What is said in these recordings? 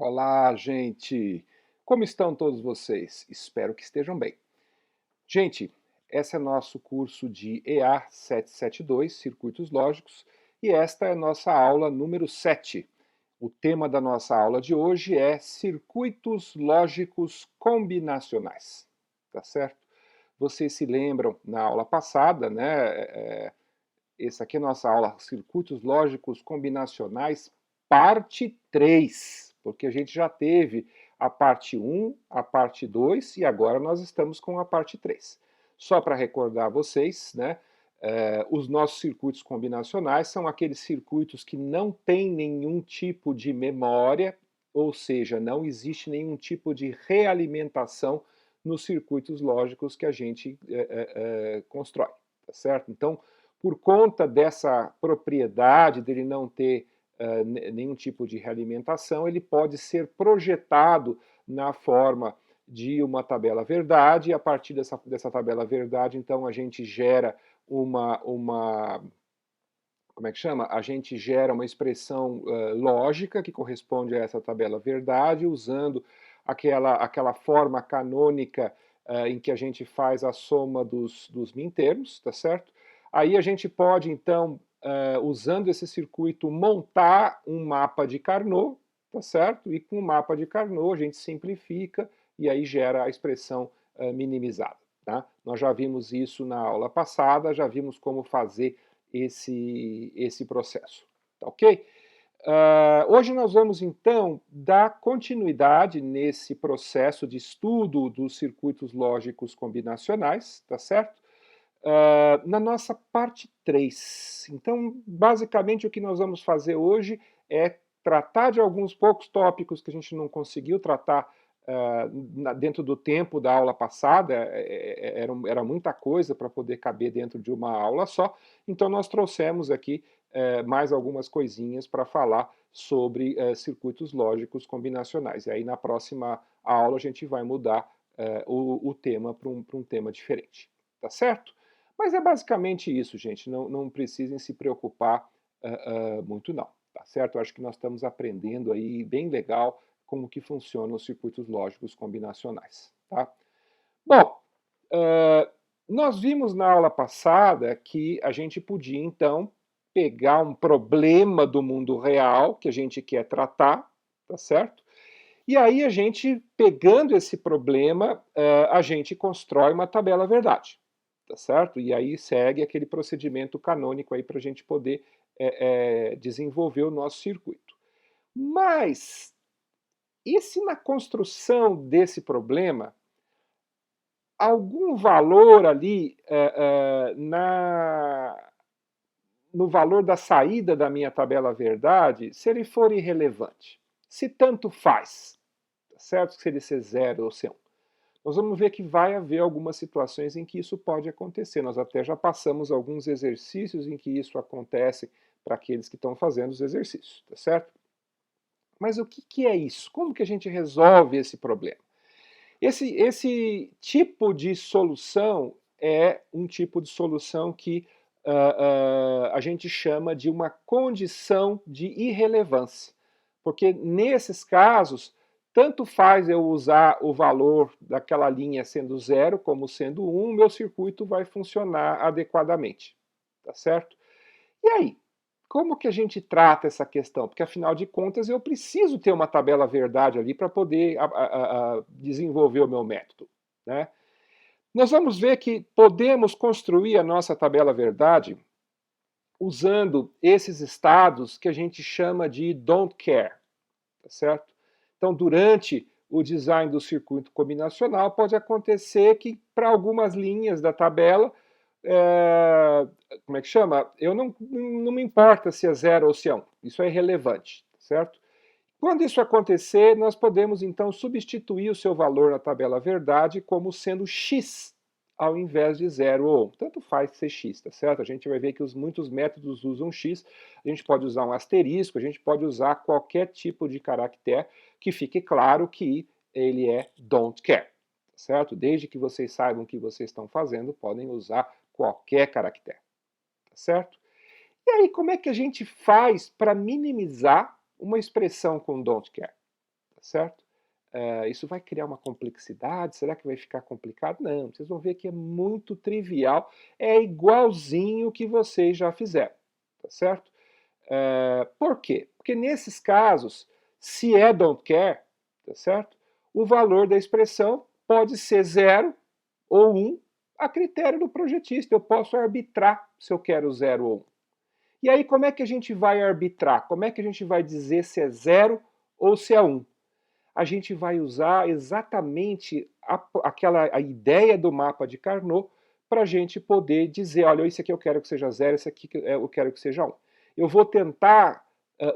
Olá, gente! Como estão todos vocês? Espero que estejam bem. Gente, esse é nosso curso de EA 772, Circuitos Lógicos, e esta é a nossa aula número 7. O tema da nossa aula de hoje é Circuitos Lógicos Combinacionais. Tá certo? Vocês se lembram, na aula passada, né? Essa aqui é a nossa aula Circuitos Lógicos Combinacionais, parte 3, porque a gente já teve a parte 1, a parte 2 e agora nós estamos com a parte 3. Só para recordar vocês, né, os nossos circuitos combinacionais são aqueles circuitos que não têm nenhum tipo de memória, ou seja, não existe nenhum tipo de realimentação nos circuitos lógicos que a gente constrói, tá certo? Então, por conta dessa propriedade dele não ter nenhum tipo de realimentação, ele pode ser projetado na forma de uma tabela verdade, e a partir dessa tabela verdade, então, a gente gera como é que chama? A gente gera uma expressão lógica que corresponde a essa tabela verdade, usando aquela forma canônica em que a gente faz a soma dos mintermos, tá certo? Aí a gente pode, então, usando esse circuito, montar um mapa de Carnot, tá certo? E com o mapa de Carnot a gente simplifica e aí gera a expressão minimizada. Tá? Nós já vimos isso na aula passada, já vimos como fazer esse processo. Tá ok? Hoje nós vamos então dar continuidade nesse processo de estudo dos circuitos lógicos combinacionais, tá certo? Na nossa parte 3. Então, basicamente, o que nós vamos fazer hoje é tratar de alguns poucos tópicos que a gente não conseguiu tratar dentro do tempo da aula passada, era muita coisa para poder caber dentro de uma aula só, então nós trouxemos aqui mais algumas coisinhas para falar sobre circuitos lógicos combinacionais. E aí na próxima aula a gente vai mudar o tema para um tema diferente. Tá certo? Mas é basicamente isso, gente. Não precisem se preocupar muito, não. Tá certo? Eu acho que nós estamos aprendendo aí bem legal como que funcionam os circuitos lógicos combinacionais. Tá? Bom, nós vimos na aula passada que a gente podia, então, pegar um problema do mundo real que a gente quer tratar, tá certo? E aí a gente, pegando esse problema, a gente constrói uma tabela verdade, tá certo? E aí segue aquele procedimento canônico aí para a gente poder desenvolver o nosso circuito. Mas, e se na construção desse problema, algum valor ali no valor da saída da minha tabela verdade, se ele for irrelevante, se tanto faz, tá certo? Se ele ser 0 ou ser 1. Nós vamos ver que vai haver algumas situações em que isso pode acontecer. Nós até já passamos alguns exercícios em que isso acontece para aqueles que estão fazendo os exercícios, tá certo? Mas o que é isso? Como que a gente resolve esse problema? Esse tipo de solução é um tipo de solução que a gente chama de uma condição de irrelevância. Porque nesses casos, tanto faz eu usar o valor daquela linha sendo 0 como sendo 1, meu circuito vai funcionar adequadamente. Tá certo? E aí? Como que a gente trata essa questão? Porque, afinal de contas, eu preciso ter uma tabela verdade ali para poder desenvolver o meu método. Né? Nós vamos ver que podemos construir a nossa tabela verdade usando esses estados que a gente chama de don't care. Tá certo? Então, durante o design do circuito combinacional, pode acontecer que, para algumas linhas da tabela, como é que chama? Eu não me importa se é 0 ou se é 1. Isso é irrelevante, certo? Quando isso acontecer, nós podemos então substituir o seu valor na tabela verdade como sendo x, ao invés de 0 ou 1. Tanto faz ser x, tá certo? A gente vai ver que muitos métodos usam x, a gente pode usar um asterisco, a gente pode usar qualquer tipo de caractere que fique claro que ele é don't care, tá certo? Desde que vocês saibam o que vocês estão fazendo, podem usar qualquer caractere, tá certo? E aí, como é que a gente faz para minimizar uma expressão com don't care? tá certo? Isso vai criar uma complexidade? Será que vai ficar complicado? Não, vocês vão ver que é muito trivial, é igualzinho que vocês já fizeram, tá certo? Por quê? Porque nesses casos, se é don't care, tá certo? O valor da expressão pode ser 0 ou 1, a critério do projetista. Eu posso arbitrar se eu quero 0 ou 1. E aí, como é que a gente vai arbitrar? Como é que a gente vai dizer se é 0 ou se é 1? A gente vai usar exatamente a ideia do mapa de Carnot para a gente poder dizer, olha, isso aqui eu quero que seja 0, isso aqui eu quero que seja 1. Eu vou tentar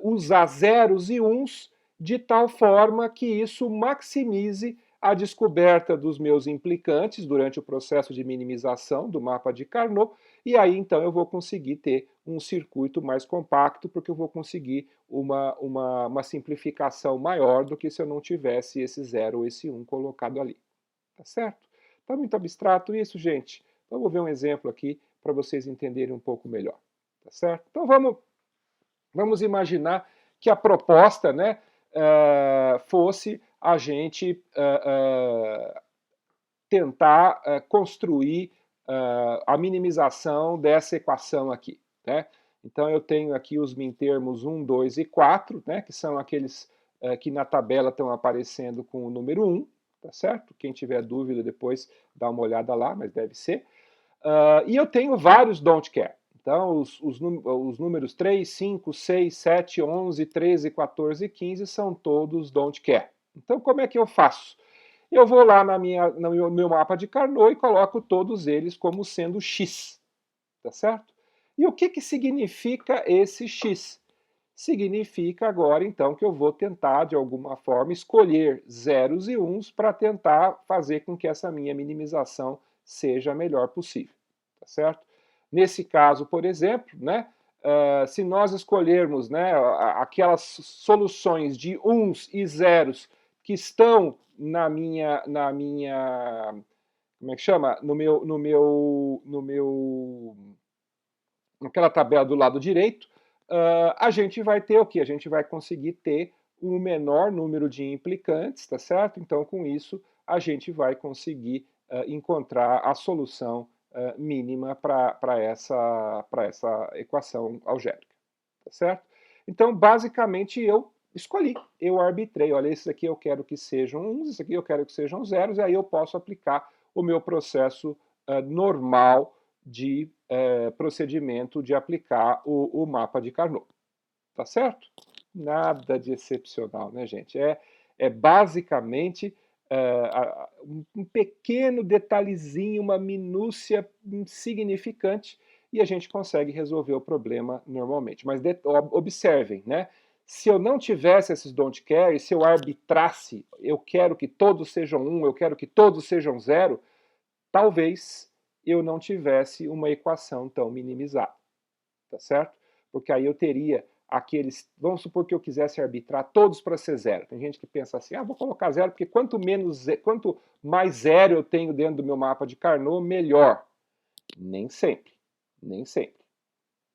usar zeros e uns de tal forma que isso maximize a descoberta dos meus implicantes durante o processo de minimização do mapa de Carnot, e aí então eu vou conseguir ter um circuito mais compacto, porque eu vou conseguir uma simplificação maior do que se eu não tivesse esse 0 ou esse 1 colocado ali. Tá certo? Tá muito abstrato isso, gente? Vamos ver um exemplo aqui para vocês entenderem um pouco melhor. Tá certo? Então vamos imaginar que a proposta, né, fosse a gente tentar construir a minimização dessa equação aqui, né? Então eu tenho aqui os mintermos 1, 2 e 4, né, que são aqueles que na tabela estão aparecendo com o número 1, tá certo? Quem tiver dúvida depois dá uma olhada lá, mas deve ser. E eu tenho vários don't care. Então, os números 3, 5, 6, 7, 11, 13, 14 e 15 são todos don't care. Então, como é que eu faço? Eu vou lá no meu mapa de Carnot e coloco todos eles como sendo x, tá certo? E o que significa esse x? Significa agora, então, que eu vou tentar, de alguma forma, escolher zeros e uns para tentar fazer com que essa minha minimização seja a melhor possível, tá certo? Nesse caso, por exemplo, né, se nós escolhermos, né, aquelas soluções de uns e zeros que estão como é que chama? Naquela tabela do lado direito, a gente vai ter o quê? A gente vai conseguir ter um menor número de implicantes, tá certo? Então, com isso, a gente vai conseguir encontrar a solução mínima para essa equação algébrica, tá certo? Então, basicamente, eu arbitrei, olha, esses aqui eu quero que sejam uns, esses aqui eu quero que sejam zeros, e aí eu posso aplicar o meu processo normal de procedimento de aplicar o mapa de Carnot. Tá certo? Nada de excepcional, né, gente? É basicamente um pequeno detalhezinho, uma minúcia insignificante, e a gente consegue resolver o problema normalmente. Mas observem, né? Se eu não tivesse esses don't care, se eu arbitrasse, eu quero que todos sejam 1, eu quero que todos sejam 0, talvez eu não tivesse uma equação tão minimizada, tá certo? Porque aí eu teria vamos supor que eu quisesse arbitrar todos para ser 0. Tem gente que pensa assim, vou colocar 0 porque quanto mais 0 eu tenho dentro do meu mapa de Carnot, melhor. Nem sempre, nem sempre,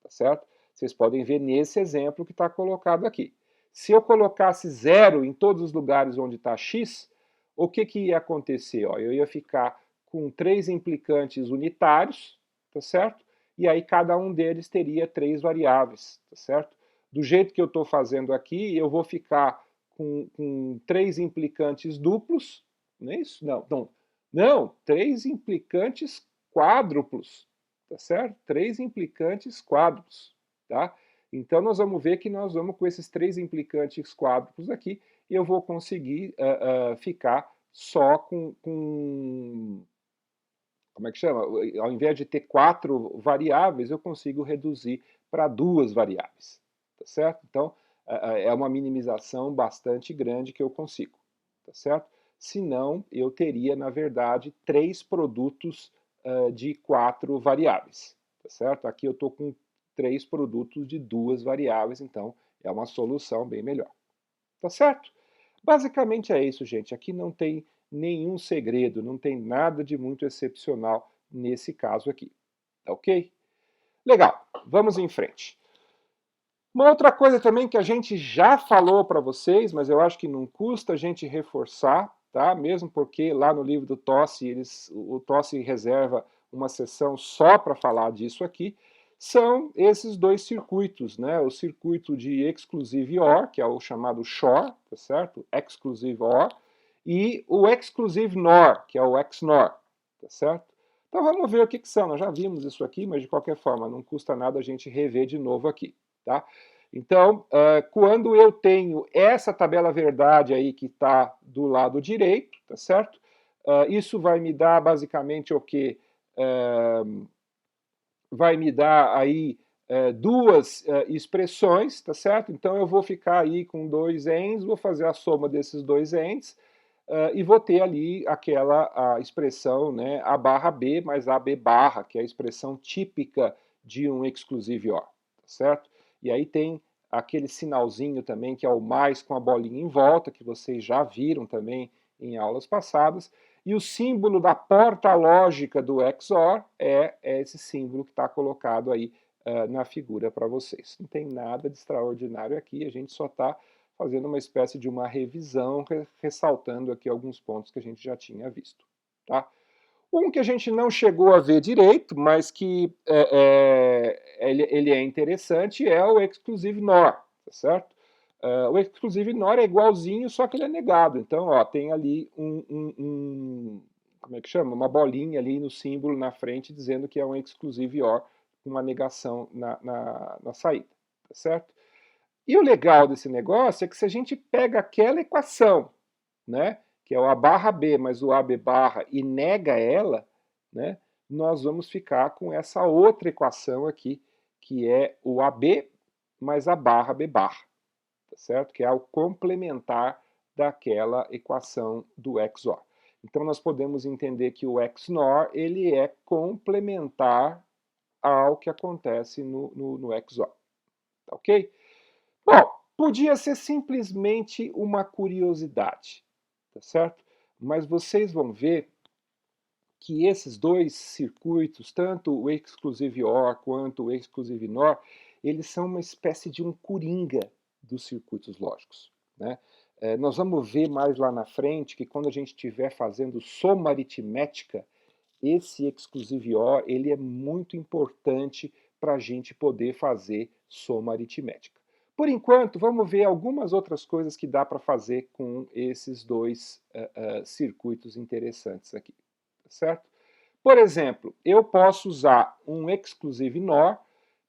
tá certo? Vocês podem ver nesse exemplo que está colocado aqui. Se eu colocasse 0 em todos os lugares onde está x, o que ia acontecer? Eu ia ficar com 3 implicantes unitários, tá certo? E aí cada um deles teria 3 variáveis, tá certo? Do jeito que eu estou fazendo aqui, eu vou ficar com 3 implicantes duplos, não é isso? Não, 3 implicantes quádruplos, tá certo? 3 implicantes quádruplos, tá? Então nós vamos ver que nós vamos com esses 3 implicantes quádruplos aqui, e eu vou conseguir ficar só com como é que chama? Ao invés de ter 4 variáveis, eu consigo reduzir para 2 variáveis, tá certo? Então, é uma minimização bastante grande que eu consigo, tá certo? Senão, eu teria, na verdade, 3 produtos de 4 variáveis, tá certo? Aqui eu estou com 3 produtos de 2 variáveis, então é uma solução bem melhor, tá certo? Basicamente é isso, gente. Aqui não tem nenhum segredo, não tem nada de muito excepcional nesse caso aqui. Tá ok? Legal, vamos em frente. Uma outra coisa também que a gente já falou para vocês, mas eu acho que não custa a gente reforçar, tá? Mesmo porque lá no livro do Tossi, o Tossi reserva uma sessão só para falar disso aqui, são esses dois circuitos, né? O circuito de Exclusive OR, que é o chamado XOR, tá certo? Exclusive OR, e o Exclusive NOR, que é o XNOR, tá certo? Então vamos ver o que são. Nós já vimos isso aqui, mas de qualquer forma não custa nada a gente rever de novo aqui, tá? Então, quando eu tenho essa tabela verdade aí que está do lado direito, tá certo? Isso vai me dar basicamente o quê? Vai me dar aí duas expressões, tá certo? Então eu vou ficar aí com dois ends, vou fazer a soma desses dois ends, e vou ter ali aquela expressão, né, A barra B mais AB barra, que é a expressão típica de um exclusive OR, tá certo? E aí tem aquele sinalzinho também, que é o mais com a bolinha em volta, que vocês já viram também em aulas passadas, e o símbolo da porta lógica do XOR é esse símbolo que está colocado aí na figura para vocês. Não tem nada de extraordinário aqui, a gente só está fazendo uma espécie de uma revisão, ressaltando aqui alguns pontos que a gente já tinha visto. Tá? Um que a gente não chegou a ver direito, mas que ele é interessante, é o Exclusive NOR, tá certo? O Exclusive NOR é igualzinho, só que ele é negado. Então, ó, tem ali como é que chama? Uma bolinha ali no símbolo na frente, dizendo que é um Exclusive OR, uma negação na saída, tá certo? E o legal desse negócio é que se a gente pega aquela equação, né, que é o A barra B mais o AB barra, e nega ela, né, nós vamos ficar com essa outra equação aqui, que é o AB mais a barra B barra, tá certo? Que é o complementar daquela equação do XOR. Então nós podemos entender que o XNOR ele é complementar ao que acontece no XOR, tá ok? Bom, podia ser simplesmente uma curiosidade, tá certo? Mas vocês vão ver que esses dois circuitos, tanto o Exclusive OR quanto o Exclusive NOR, eles são uma espécie de um coringa dos circuitos lógicos, né? Nós vamos ver mais lá na frente que quando a gente estiver fazendo soma aritmética, esse Exclusive OR ele é muito importante para a gente poder fazer soma aritmética. Por enquanto, vamos ver algumas outras coisas que dá para fazer com esses dois circuitos interessantes aqui, tá certo? Por exemplo, eu posso usar um Exclusive NOR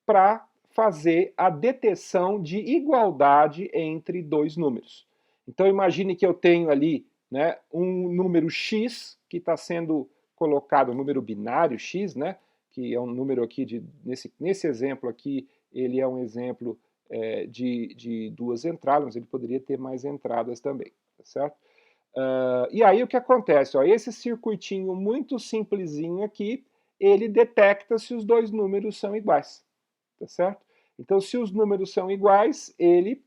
para fazer a detecção de igualdade entre dois números. Então imagine que eu tenho ali, né, um número x que está sendo colocado, um número binário x, né, que é um número aqui, nesse exemplo aqui, ele é um exemplo de duas entradas, mas ele poderia ter mais entradas também, tá certo? E aí o que acontece? Ó, esse circuitinho muito simplesinho aqui, ele detecta se os dois números são iguais, tá certo? Então, se os números são iguais, ele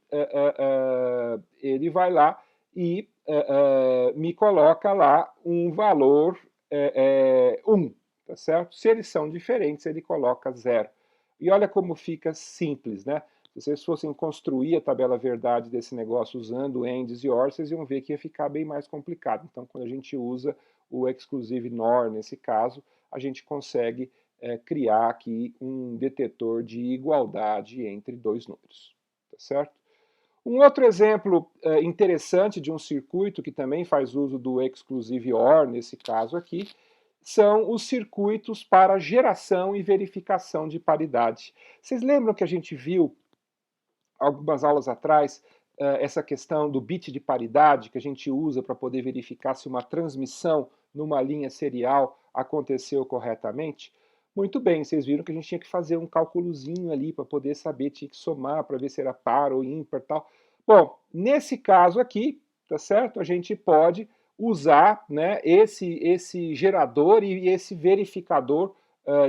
vai lá e me coloca lá um valor 1, tá certo? Se eles são diferentes, ele coloca 0. E olha como fica simples, né? Se vocês fossem construir a tabela verdade desse negócio usando ANDs e OR, vocês iam ver que ia ficar bem mais complicado. Então, quando a gente usa o Exclusive NOR, nesse caso, a gente consegue criar aqui um detetor de igualdade entre dois números, tá certo? Um outro exemplo interessante de um circuito que também faz uso do Exclusive OR, nesse caso aqui, são os circuitos para geração e verificação de paridade. Vocês lembram que a gente viu algumas aulas atrás essa questão do bit de paridade que a gente usa para poder verificar se uma transmissão numa linha serial aconteceu corretamente? Muito bem, vocês viram que a gente tinha que fazer um cálculozinho ali para poder saber, tinha que somar para ver se era par ou ímpar e tal. Bom, nesse caso aqui, tá certo? A gente pode usar, né, esse gerador e esse verificador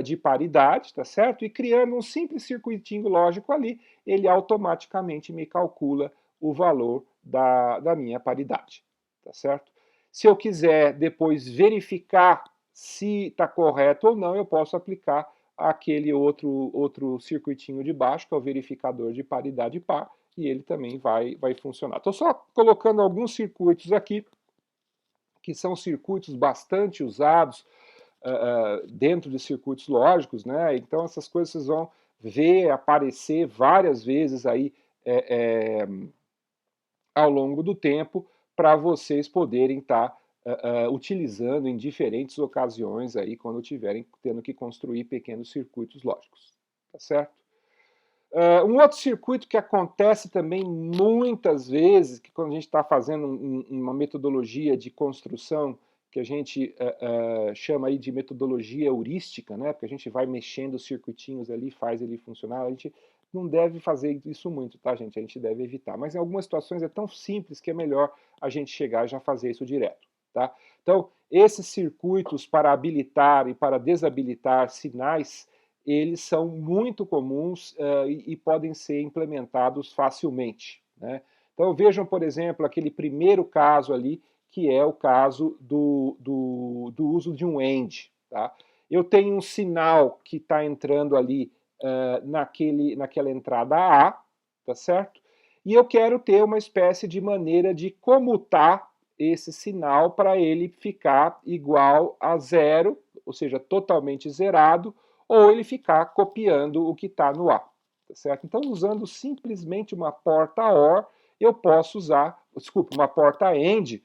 de paridade, tá certo? E criando um simples circuitinho lógico ali, ele automaticamente me calcula o valor da minha paridade, tá certo? Se eu quiser depois verificar se está correto ou não, eu posso aplicar aquele outro circuitinho de baixo, que é o verificador de paridade par, e ele também vai funcionar. Estou só colocando alguns circuitos aqui, que são circuitos bastante usados dentro de circuitos lógicos, né? Então essas coisas vocês vão ver aparecer várias vezes aí ao longo do tempo para vocês poderem estar utilizando em diferentes ocasiões aí quando estiverem tendo que construir pequenos circuitos lógicos, tá certo? Um outro circuito que acontece também muitas vezes, que quando a gente está fazendo uma metodologia de construção, que a gente chama aí de metodologia heurística, né? Porque a gente vai mexendo os circuitinhos ali, faz ele funcionar, a gente não deve fazer isso muito, tá, gente? A gente deve evitar. Mas em algumas situações é tão simples que é melhor a gente chegar e já fazer isso direto, tá? Então, esses circuitos para habilitar e para desabilitar sinais, eles são muito comuns e podem ser implementados facilmente, né? Então vejam, por exemplo, aquele primeiro caso ali, que é o caso do uso de um AND. Tá? Eu tenho um sinal que está entrando ali naquela entrada A, tá certo? E eu quero ter uma espécie de maneira de comutar esse sinal para ele ficar igual a zero, ou seja, totalmente zerado, ou ele ficar copiando o que está no A. Tá certo? Então, usando simplesmente uma porta OR, eu posso usar, desculpa, uma porta AND,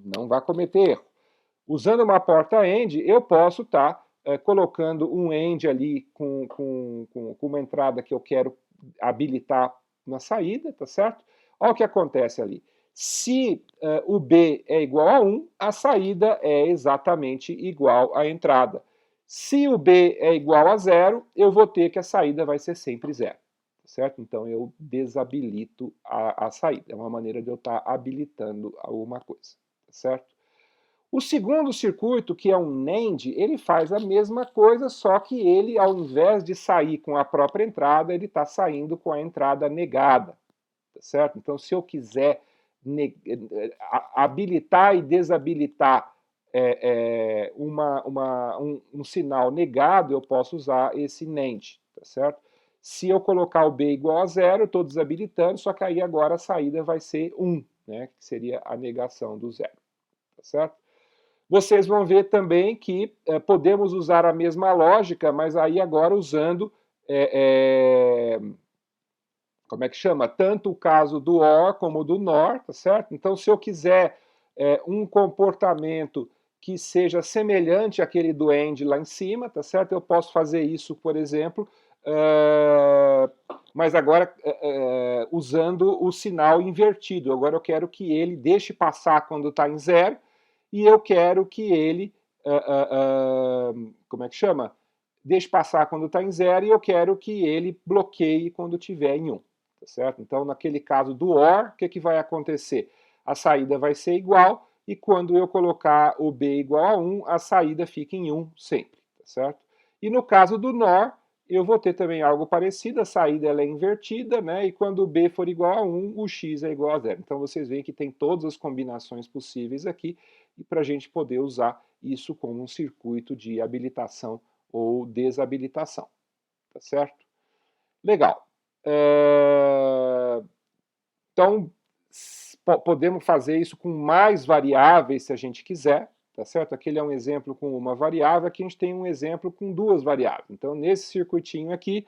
não vai cometer erro. Usando uma porta AND, eu posso estar colocando um AND ali com uma entrada que eu quero habilitar na saída, tá certo? Olha o que acontece ali. Se o B é igual a 1, a saída é exatamente igual à entrada. Se o B é igual a 0, eu vou ter que a saída vai ser sempre 0. Certo? Então eu desabilito a saída. É uma maneira de eu estar habilitando alguma coisa. Certo? O segundo circuito, que é um NAND, ele faz a mesma coisa, só que ele, ao invés de sair com a própria entrada, ele está saindo com a entrada negada. Certo? Então, se eu quiser habilitar e desabilitar um sinal negado, eu posso usar esse NAND, tá certo? Se eu colocar o B igual a 0, eu estou desabilitando, só que aí agora a saída vai ser 1, né, que seria a negação do 0, tá certo? Vocês vão ver também que podemos usar a mesma lógica, mas aí agora usando como é que chama? Tanto o caso do OR como do NOR, tá certo? Então, se eu quiser um comportamento que seja semelhante àquele do AND lá em cima, tá certo? Eu posso fazer isso, por exemplo, mas agora usando o sinal invertido. Agora eu quero que ele deixe passar quando está em 0 e eu quero que ele, como é que chama? Deixe passar quando está em 0 e eu quero que ele bloqueie quando estiver em 1. Tá certo? Então, naquele caso do OR, o que vai acontecer? A saída vai ser igual e quando eu colocar o B igual a 1, a saída fica em 1 sempre. Tá certo? E no caso do NOR, eu vou ter também algo parecido, a saída ela é invertida, né? E quando o B for igual a 1, o X é igual a 0. Então, vocês veem que tem todas as combinações possíveis aqui e para a gente poder usar isso como um circuito de habilitação ou desabilitação. Tá certo? Legal. Então, podemos fazer isso com mais variáveis se a gente quiser, tá certo? Aquele é um exemplo com uma variável, aqui a gente tem um exemplo com duas variáveis. Então, nesse circuitinho aqui,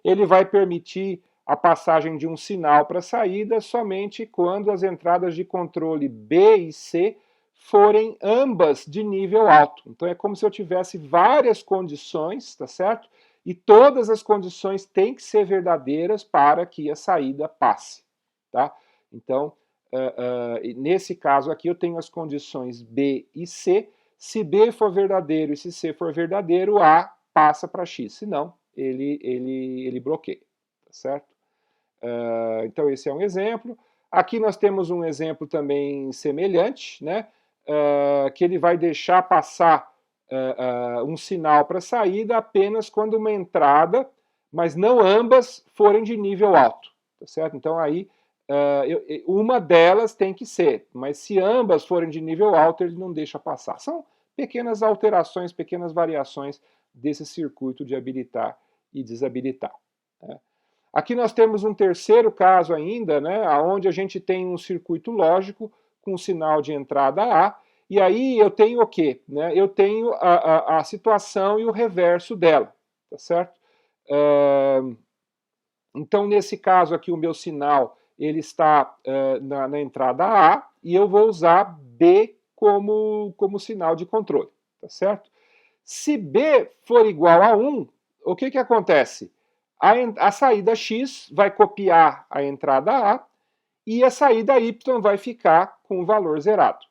ele vai permitir a passagem de um sinal para a saída somente quando as entradas de controle B e C forem ambas de nível alto. Então, é como se eu tivesse várias condições, tá certo? E todas as condições têm que ser verdadeiras para que a saída passe. Tá? Então, nesse caso aqui, eu tenho as condições B e C. Se B for verdadeiro e se C for verdadeiro, A passa para X. Se não, ele bloqueia. Tá certo? Então, esse é um exemplo. Aqui nós temos um exemplo também semelhante, né? Que ele vai deixar passar um sinal para saída apenas quando uma entrada, mas não ambas, forem de nível alto. Tá certo? Então, aí, uma delas tem que ser, mas se ambas forem de nível alto, ele não deixa passar. São pequenas alterações, pequenas variações desse circuito de habilitar e desabilitar. Né? Aqui nós temos um terceiro caso ainda, né, onde a gente tem um circuito lógico com sinal de entrada A, e aí eu tenho o quê? Né? Eu tenho a situação e o reverso dela, tá certo? Então, nesse caso aqui, o meu sinal ele está na entrada A e eu vou usar B como sinal de controle, tá certo? Se B for igual a 1, o que acontece? A saída X vai copiar a entrada A e a saída Y vai ficar com o valor zerado.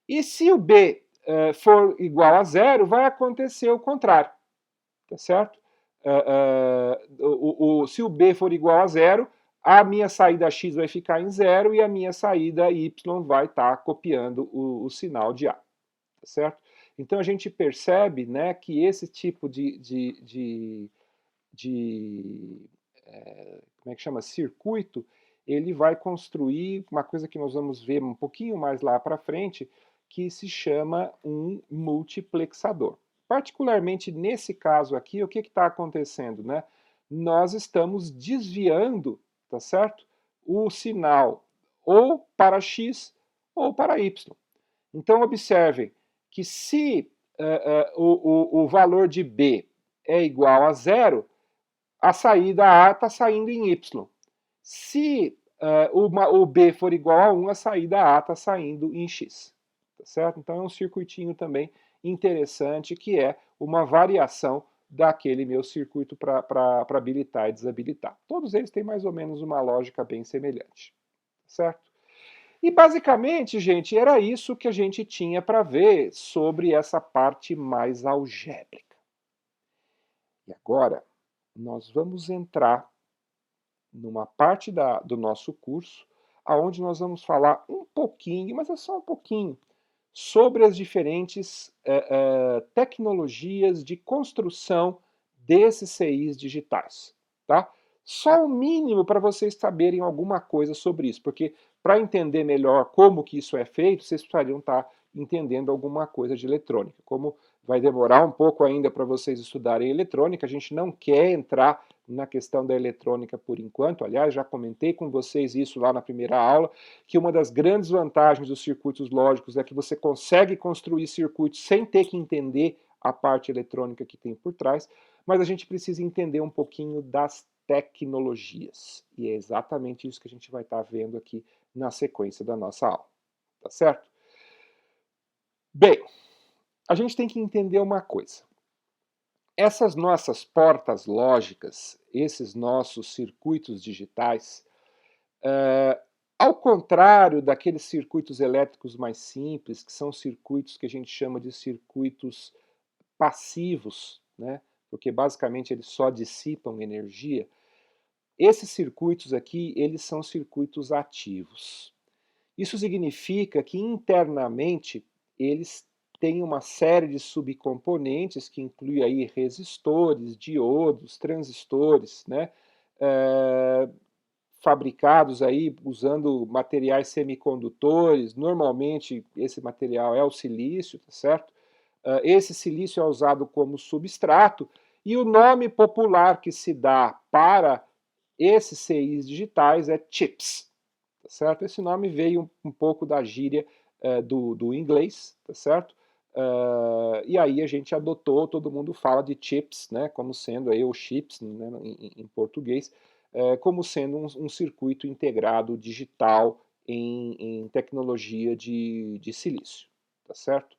E se o B for igual a 0, vai acontecer o contrário, tá certo? Se o B for igual a 0, a minha saída X vai ficar em 0 e a minha saída Y vai estar copiando o sinal de A, tá certo? Então a gente percebe, né, que esse tipo como é que chama? Circuito, ele vai construir uma coisa que nós vamos ver um pouquinho mais lá para frente, que se chama um multiplexador. Particularmente nesse caso aqui, o que está acontecendo? Né? Nós estamos desviando, tá certo? O sinal ou para X ou para Y. Então, observem que se o valor de B é igual a 0, a saída A está saindo em Y. Se o B for igual a 1, a saída A está saindo em X. Tá certo? Então é um circuitinho também interessante, que é uma variação daquele meu circuito para habilitar e desabilitar. Todos eles têm mais ou menos uma lógica bem semelhante. Certo? E basicamente, gente, era isso que a gente tinha para ver sobre essa parte mais algébrica. E agora nós vamos entrar numa parte do nosso curso aonde nós vamos falar um pouquinho, mas é só um pouquinho, sobre as diferentes tecnologias de construção desses CIs digitais, tá? Só o mínimo para vocês saberem alguma coisa sobre isso, porque para entender melhor como que isso é feito, vocês precisariam estar entendendo alguma coisa de eletrônica. Como vai demorar um pouco ainda para vocês estudarem eletrônica, a gente não quer entrar na questão da eletrônica por enquanto. Aliás, já comentei com vocês isso lá na primeira aula, que uma das grandes vantagens dos circuitos lógicos é que você consegue construir circuitos sem ter que entender a parte eletrônica que tem por trás, mas a gente precisa entender um pouquinho das tecnologias. E é exatamente isso que a gente vai estar vendo aqui na sequência da nossa aula. Tá certo? Bem, a gente tem que entender uma coisa. Essas nossas portas lógicas, esses nossos circuitos digitais, ao contrário daqueles circuitos elétricos mais simples, que são circuitos que a gente chama de circuitos passivos, né? Porque basicamente eles só dissipam energia, esses circuitos aqui, eles são circuitos ativos. Isso significa que internamente eles têm uma série de subcomponentes que inclui aí resistores, diodos, transistores, né? Fabricados aí usando materiais semicondutores. Normalmente esse material é o silício, tá certo? Esse silício é usado como substrato e o nome popular que se dá para esses CIs digitais é chips, tá certo? Esse nome veio um pouco da gíria do inglês, tá certo? E aí a gente adotou, todo mundo fala de chips, né, como sendo aí, ou chips, né, em português, como sendo um circuito integrado digital em tecnologia de silício, tá certo?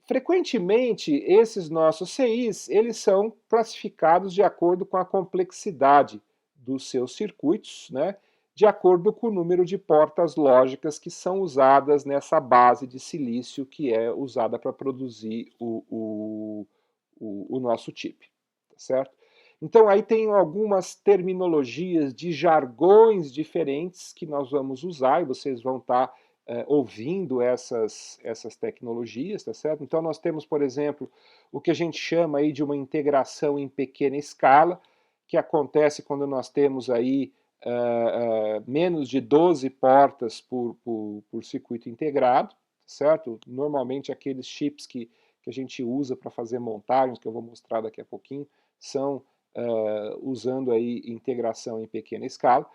Frequentemente, esses nossos CIs, eles são classificados de acordo com a complexidade dos seus circuitos, né, de acordo com o número de portas lógicas que são usadas nessa base de silício que é usada para produzir o nosso chip, tá certo? Então aí tem algumas terminologias de jargões diferentes que nós vamos usar e vocês vão estar ouvindo essas tecnologias, tá certo? Então nós temos, por exemplo, o que a gente chama aí de uma integração em pequena escala, que acontece quando nós temos aí menos de 12 portas por circuito integrado, certo? Normalmente aqueles chips que que a gente usa para fazer montagens, que eu vou mostrar daqui a pouquinho, são usando aí integração em pequena escala.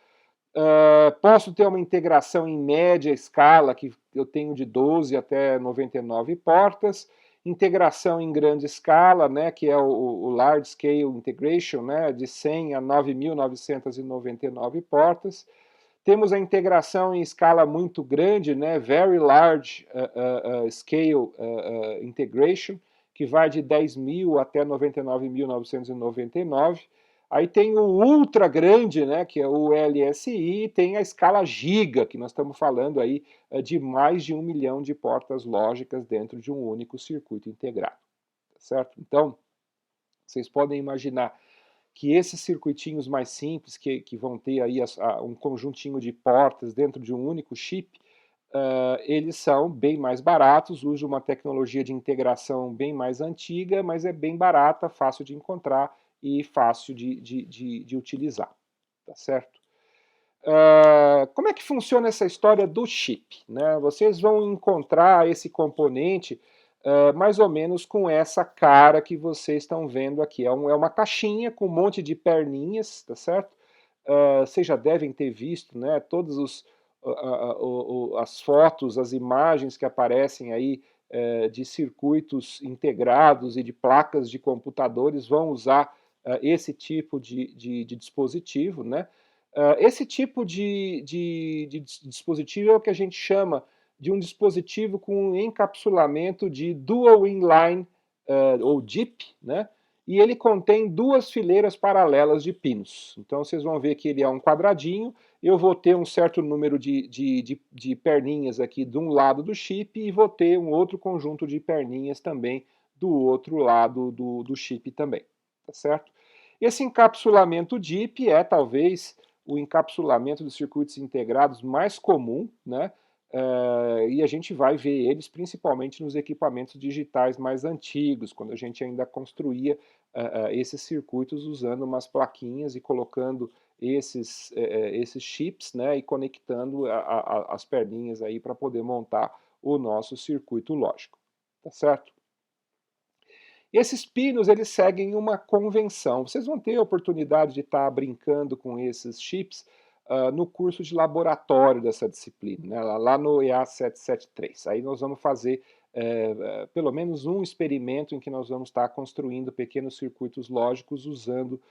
Posso ter uma integração em média escala, que eu tenho de 12 até 99 portas, integração em grande escala, né, que é o Large Scale Integration, né, de 100 a 9.999 portas. Temos a integração em escala muito grande, né, Very Large Scale Integration, que vai de 10.000 até 99.999. Aí tem o ultra grande, né, que é o LSI, e tem a escala giga, que nós estamos falando aí de mais de 1 milhão de portas lógicas dentro de um único circuito integrado, tá certo? Então, vocês podem imaginar que esses circuitinhos mais simples, que vão ter aí um conjuntinho de portas dentro de um único chip, eles são bem mais baratos, usam uma tecnologia de integração bem mais antiga, mas é bem barata, fácil de encontrar e fácil de utilizar, tá certo? Como é que funciona essa história do chip? Né? Vocês vão encontrar esse componente mais ou menos com essa cara que vocês estão vendo aqui. É uma caixinha com um monte de perninhas, tá certo? Vocês já devem ter visto, né? Todas as fotos, as imagens que aparecem aí de circuitos integrados e de placas de computadores vão usar esse tipo de dispositivo, né? Esse tipo de dispositivo é o que a gente chama de um dispositivo com encapsulamento de Dual Inline, ou DIP, né? E ele contém duas fileiras paralelas de pinos. Então vocês vão ver que ele é um quadradinho, eu vou ter um certo número de perninhas aqui de um lado do chip e vou ter um outro conjunto de perninhas também do outro lado do chip também, tá certo? Esse encapsulamento DIP é talvez o encapsulamento dos circuitos integrados mais comum, né? E a gente vai ver eles principalmente nos equipamentos digitais mais antigos, quando a gente ainda construía esses circuitos usando umas plaquinhas e colocando esses chips, né, e conectando as perninhas aí para poder montar o nosso circuito lógico, tá certo? Esses pinos, eles seguem uma convenção. Vocês vão ter a oportunidade de estar brincando com esses chips no curso de laboratório dessa disciplina, né, lá no EA 773. Aí nós vamos fazer pelo menos um experimento em que nós vamos estar construindo pequenos circuitos lógicos usando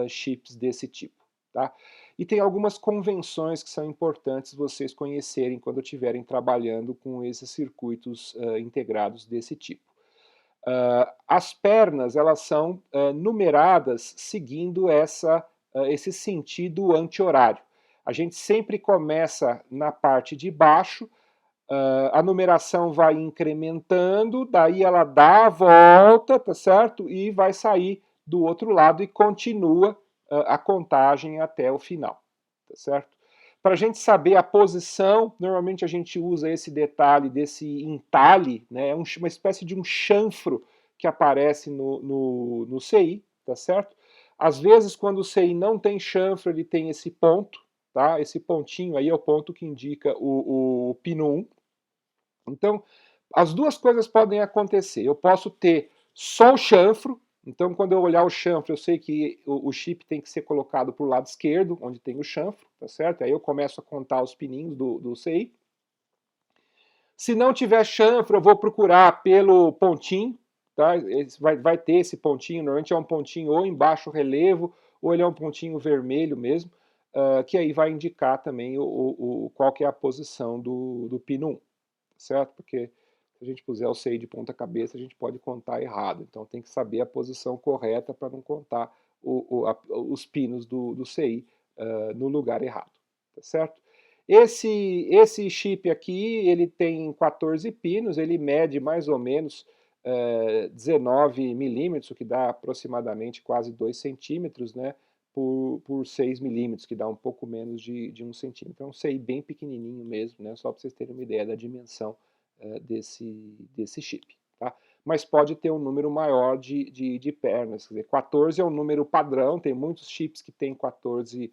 chips desse tipo. Tá? E tem algumas convenções que são importantes vocês conhecerem quando estiverem trabalhando com esses circuitos integrados desse tipo. As pernas, elas são numeradas seguindo esse sentido anti-horário. A gente sempre começa na parte de baixo, a numeração vai incrementando, daí ela dá a volta, tá certo? E vai sair do outro lado e continua a contagem até o final, tá certo? Para a gente saber a posição, normalmente a gente usa esse detalhe desse entalhe, né? É uma espécie de um chanfro que aparece no CI, tá certo? Às vezes, quando o CI não tem chanfro, ele tem esse ponto, tá? Esse pontinho aí é o ponto que indica o pino 1. Então, as duas coisas podem acontecer. Eu posso ter só o chanfro, então quando eu olhar o chanfro, eu sei que o chip tem que ser colocado para o lado esquerdo, onde tem o chanfro, tá certo? Aí eu começo a contar os pininhos do CI. Se não tiver chanfro, eu vou procurar pelo pontinho, tá? Vai ter esse pontinho, normalmente é um pontinho ou em baixo relevo, ou ele é um pontinho vermelho mesmo, que aí vai indicar também qual que é a posição do pino 1, certo? Porque se a gente puser o CI de ponta cabeça, a gente pode contar errado. Então tem que saber a posição correta para não contar os pinos do CI no lugar errado, tá certo? Esse chip aqui, ele tem 14 pinos, ele mede mais ou menos 19 milímetros, o que dá aproximadamente quase 2 centímetros, né, por 6 milímetros, que dá um pouco menos de 1 centímetro. É um CI bem pequenininho mesmo, né, só para vocês terem uma ideia da dimensão desse chip. Tá? Mas pode ter um número maior de pernas, quer dizer, 14 é um número padrão, tem muitos chips que têm 14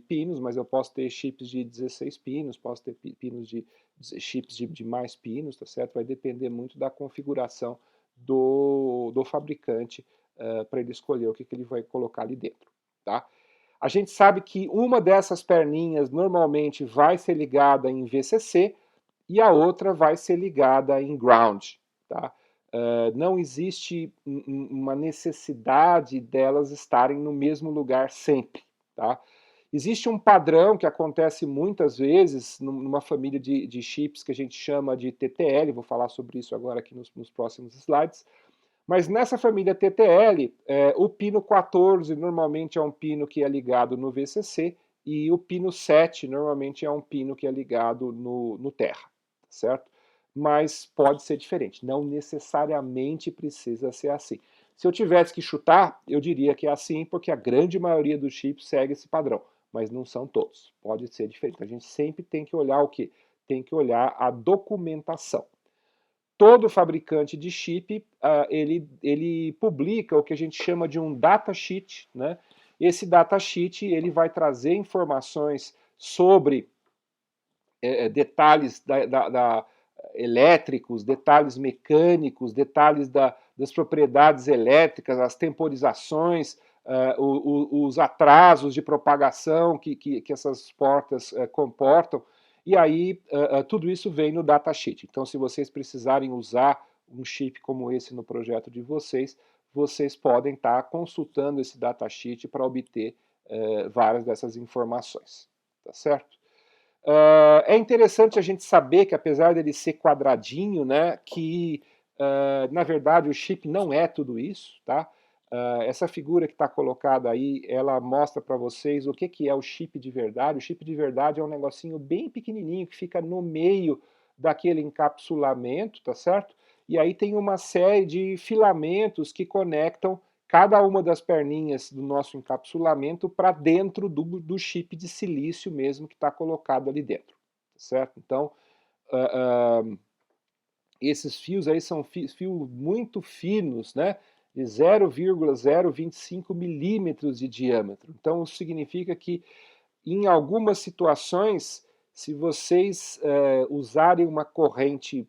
pinos, mas eu posso ter chips de 16 pinos, posso ter chips de mais pinos, tá certo? Vai depender muito da configuração do fabricante para ele escolher o que ele vai colocar ali dentro. Tá? A gente sabe que uma dessas perninhas normalmente vai ser ligada em VCC e a outra vai ser ligada em ground. Tá? Não existe uma necessidade delas estarem no mesmo lugar sempre. Tá? Existe um padrão que acontece muitas vezes numa família de chips que a gente chama de TTL, vou falar sobre isso agora aqui nos próximos slides, mas nessa família TTL, o pino 14 normalmente é um pino que é ligado no VCC e o pino 7 normalmente é um pino que é ligado no Terra, certo? Mas pode ser diferente, não necessariamente precisa ser assim. Se eu tivesse que chutar, eu diria que é assim, porque a grande maioria dos chips segue esse padrão, mas não são todos. Pode ser diferente. A gente sempre tem que olhar o quê? Tem que olhar a documentação. Todo fabricante de chip, ele publica o que a gente chama de um datasheet, né? Esse datasheet ele vai trazer informações sobre detalhes elétricos, detalhes mecânicos, detalhes das propriedades elétricas, as temporizações, os atrasos de propagação que essas portas comportam. E aí, tudo isso vem no datasheet. Então, se vocês precisarem usar um chip como esse no projeto de vocês, vocês podem estar consultando esse datasheet para obter várias dessas informações. Tá certo? É interessante a gente saber que, apesar dele ser quadradinho, né, que, na verdade, o chip não é tudo isso. Tá? Essa figura que está colocada aí, ela mostra para vocês o que é o chip de verdade. O chip de verdade é um negocinho bem pequenininho que fica no meio daquele encapsulamento, tá certo? E aí tem uma série de filamentos que conectam cada uma das perninhas do nosso encapsulamento para dentro do chip de silício mesmo que está colocado ali dentro, certo? Então, esses fios aí são fios muito finos, né? De 0,025 milímetros de diâmetro. Então, isso significa que, em algumas situações, se vocês usarem uma corrente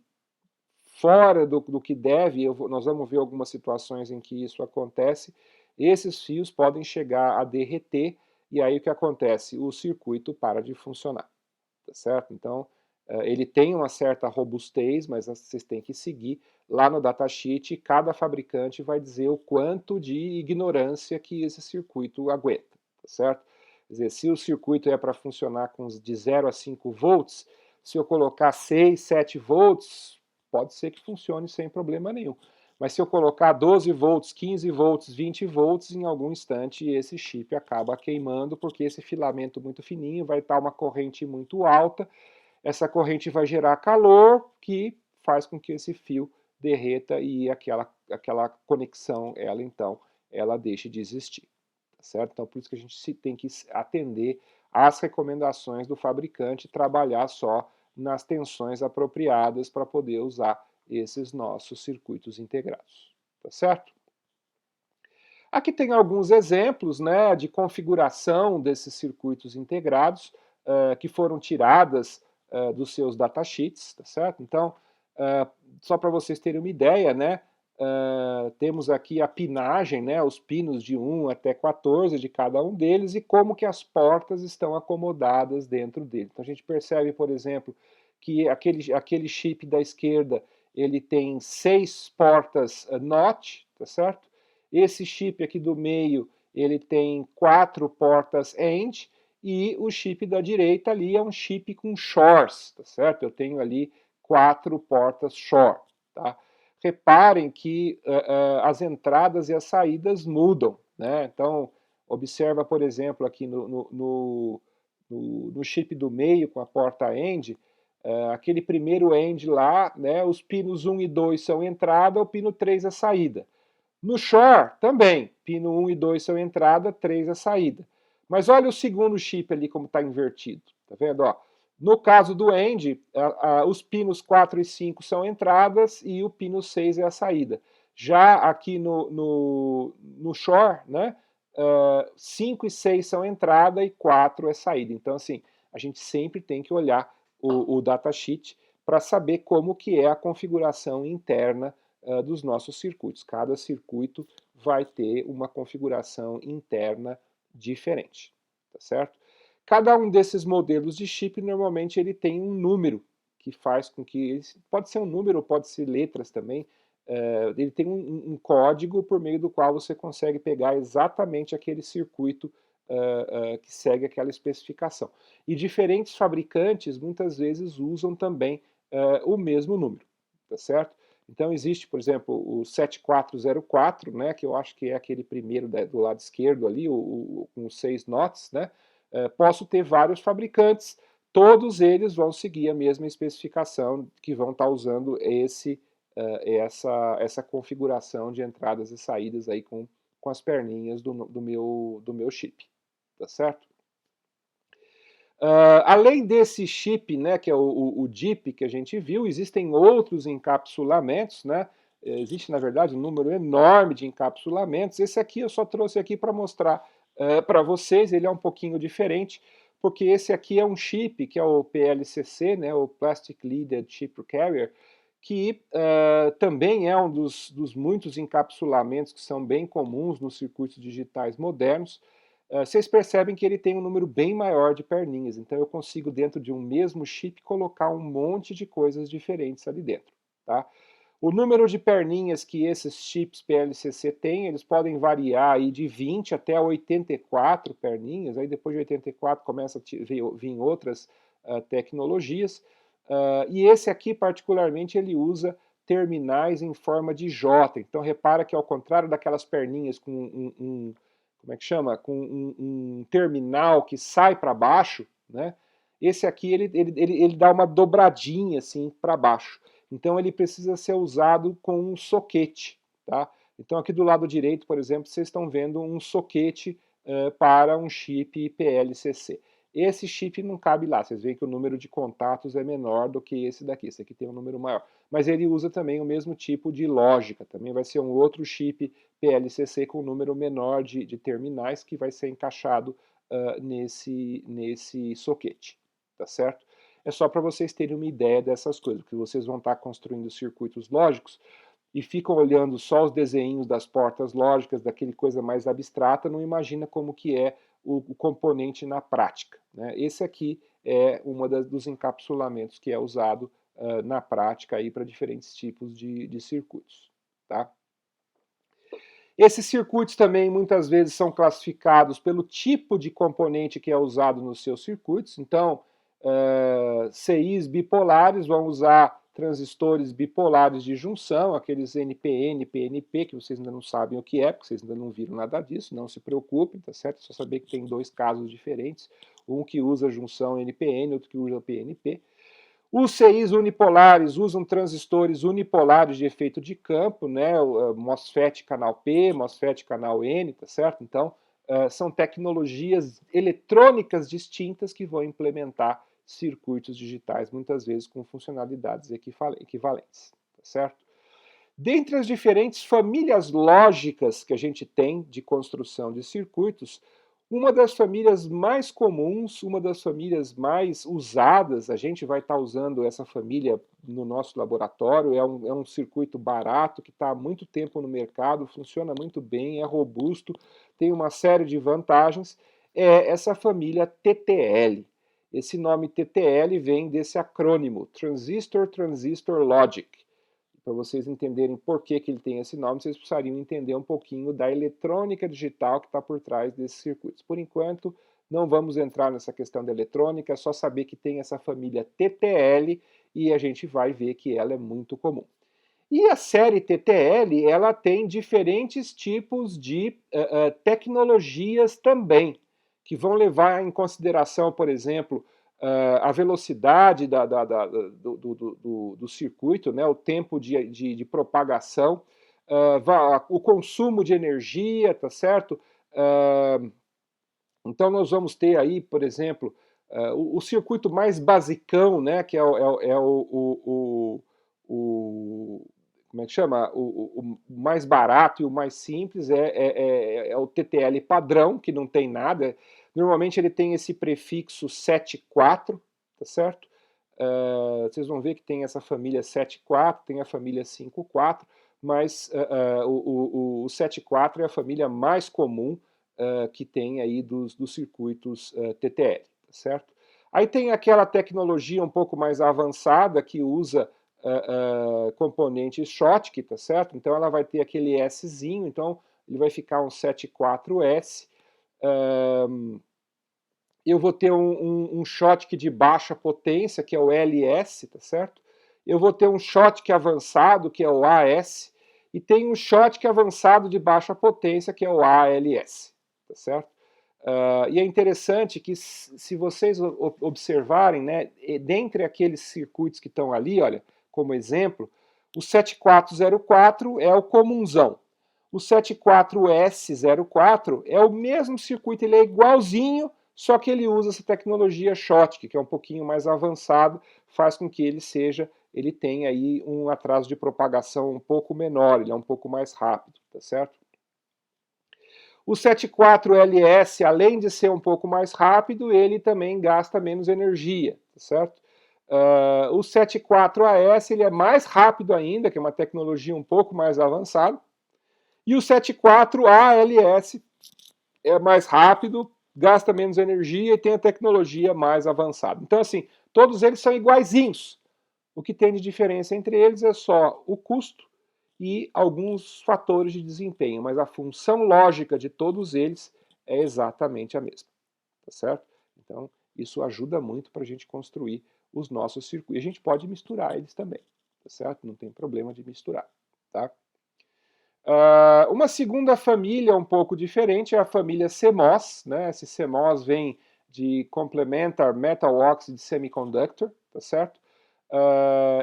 fora do que deve, nós vamos ver algumas situações em que isso acontece, esses fios podem chegar a derreter, e aí o que acontece? O circuito para de funcionar, tá certo? Então, ele tem uma certa robustez, mas vocês têm que seguir lá no datasheet, cada fabricante vai dizer o quanto de ignorância que esse circuito aguenta, tá certo? Quer dizer, se o circuito é para funcionar com de 0 a 5 volts, se eu colocar 6, 7 volts, pode ser que funcione sem problema nenhum. Mas se eu colocar 12 volts, 15 volts, 20 volts, em algum instante esse chip acaba queimando, porque esse filamento muito fininho vai estar uma corrente muito alta, essa corrente vai gerar calor, que faz com que esse fio derreta e aquela conexão, ela deixe de existir. Tá certo? Então, por isso que a gente tem que atender às recomendações do fabricante e trabalhar só nas tensões apropriadas para poder usar esses nossos circuitos integrados. Tá certo? Aqui tem alguns exemplos, né, de configuração desses circuitos integrados que foram tiradas dos seus datasheets, tá certo? Então, só para vocês terem uma ideia, né, temos aqui a pinagem, né, os pinos de 1 até 14 de cada um deles e como que as portas estão acomodadas dentro dele. Então a gente percebe, por exemplo, que aquele chip da esquerda ele tem 6 portas NOT, tá certo? Esse chip aqui do meio ele tem 4 portas AND e o chip da direita ali é um chip com shorts, tá certo? Eu tenho ali 4 portas short, tá? Reparem que as entradas e as saídas mudam, né? Então, observa, por exemplo, aqui no chip do meio com a porta AND, aquele primeiro AND lá, né, os pinos 1 e 2 são entrada, o pino 3 é saída. No Shore, também, pino 1 e 2 são entrada, 3 é saída. Mas olha o segundo chip ali como está invertido, tá vendo? Ó, no caso do End, os pinos 4 e 5 são entradas e o pino 6 é a saída. Já aqui no Shore, né, 5 e 6 são entrada e 4 é saída. Então, assim, a gente sempre tem que olhar o datasheet para saber como que é a configuração interna dos nossos circuitos. Cada circuito vai ter uma configuração interna diferente, tá certo? Cada um desses modelos de chip, normalmente, ele tem um número que faz com que, pode ser um número, pode ser letras também, ele tem um código por meio do qual você consegue pegar exatamente aquele circuito que segue aquela especificação. E diferentes fabricantes, muitas vezes, usam também o mesmo número, tá certo? Então existe, por exemplo, o 7404, né, que eu acho que é aquele primeiro do lado esquerdo ali, com 6 notas, né? Posso ter vários fabricantes, todos eles vão seguir a mesma especificação, que vão estar usando essa configuração de entradas e saídas aí com as perninhas do meu chip, tá certo? Além desse chip, né, que é o DIP que a gente viu, existem outros encapsulamentos, né? Existe, na verdade, um número enorme de encapsulamentos. Esse aqui eu só trouxe aqui para mostrar para vocês, ele é um pouquinho diferente, porque esse aqui é um chip, que é o PLCC, né, o Plastic Leaded Chip Carrier, que também é um dos muitos encapsulamentos que são bem comuns nos circuitos digitais modernos. Vocês percebem que ele tem um número bem maior de perninhas, então eu consigo, dentro de um mesmo chip, colocar um monte de coisas diferentes ali dentro. Tá? O número de perninhas que esses chips PLCC têm, eles podem variar aí de 20 até 84 perninhas, aí depois de 84 começa a vir outras tecnologias, e esse aqui particularmente ele usa terminais em forma de J, então repara que ao contrário daquelas perninhas com como é que chama? Com um terminal que sai para baixo, né? Esse aqui ele dá uma dobradinha assim para baixo. Então ele precisa ser usado com um soquete, tá? Então aqui do lado direito, por exemplo, vocês estão vendo um soquete para um chip PLCC. Esse chip não cabe lá, vocês veem que o número de contatos é menor do que esse daqui, esse aqui tem um número maior. Mas ele usa também o mesmo tipo de lógica, também vai ser um outro chip PLCC com um número menor de terminais que vai ser encaixado nesse soquete, tá certo? É só para vocês terem uma ideia dessas coisas, porque vocês vão estar construindo circuitos lógicos e ficam olhando só os desenhos das portas lógicas, daquele coisa mais abstrata, não imagina como que é o componente na prática. Né? Esse aqui é um dos encapsulamentos que é usado na prática para diferentes tipos de circuitos. Tá? Esses circuitos também muitas vezes são classificados pelo tipo de componente que é usado nos seus circuitos. Então, CIs bipolares vão usar transistores bipolares de junção, aqueles NPN, PNP, que vocês ainda não sabem o que é, porque vocês ainda não viram nada disso, não se preocupem, tá certo? É só saber que tem dois casos diferentes, um que usa junção NPN, outro que usa PNP. Os CIs unipolares usam transistores unipolares de efeito de campo, né? MOSFET canal P, MOSFET canal N, tá certo? Então, são tecnologias eletrônicas distintas que vão implementar circuitos digitais, muitas vezes com funcionalidades equivalentes, tá certo? Dentre as diferentes famílias lógicas que a gente tem de construção de circuitos, uma das famílias mais comuns, uma das famílias mais usadas, a gente vai estar usando essa família no nosso laboratório, é um circuito barato que está há muito tempo no mercado, funciona muito bem, é robusto, tem uma série de vantagens, é essa família TTL. Esse nome TTL vem desse acrônimo, Transistor Transistor Logic. Para vocês entenderem por que ele tem esse nome, vocês precisariam entender um pouquinho da eletrônica digital que está por trás desses circuitos. Por enquanto, não vamos entrar nessa questão da eletrônica, é só saber que tem essa família TTL e a gente vai ver que ela é muito comum. E a série TTL, ela tem diferentes tipos de tecnologias também, que vão levar em consideração, por exemplo, a velocidade do circuito, né, o tempo de propagação, o consumo de energia, tá certo? Então nós vamos ter aí, por exemplo, o circuito mais basicão, né, que é como é que chama? O mais barato e o mais simples é o TTL padrão, que não tem nada. Normalmente ele tem esse prefixo 74, tá certo? Vocês vão ver que tem essa família 74, tem a família 54. mas o 74 é a família mais comum que tem aí dos circuitos TTL, tá certo? Aí tem aquela tecnologia um pouco mais avançada que usa componentes Schottky, tá certo? Então ela vai ter aquele Szinho, então ele vai ficar um 74S. Eu vou ter um Schottky de baixa potência, que é o LS, tá certo? Eu vou ter um Schottky avançado, que é o AS, e tem um Schottky avançado de baixa potência, que é o ALS, tá certo? E é interessante que, se vocês observarem, né, dentre aqueles circuitos que estão ali, olha, como exemplo, o 7404 é o comunzão. O 74S04 é o mesmo circuito, ele é igualzinho, só que ele usa essa tecnologia Schottky, que é um pouquinho mais avançado, faz com que ele tenha aí um atraso de propagação um pouco menor, ele é um pouco mais rápido, tá certo? O 74LS, além de ser um pouco mais rápido, ele também gasta menos energia, tá certo? O 74AS ele é mais rápido ainda, que é uma tecnologia um pouco mais avançada. E o 74ALS é mais rápido, gasta menos energia e tem a tecnologia mais avançada. Então, assim, todos eles são iguaizinhos. O que tem de diferença entre eles é só o custo e alguns fatores de desempenho, mas a função lógica de todos eles é exatamente a mesma, tá certo? Então, isso ajuda muito para a gente construir os nossos circuitos. A gente pode misturar eles também, tá certo? Não tem problema de misturar, tá? Uma segunda família um pouco diferente é a família CMOS, né? Esse CMOS vem de Complementar Metal Oxide Semiconductor, tá certo?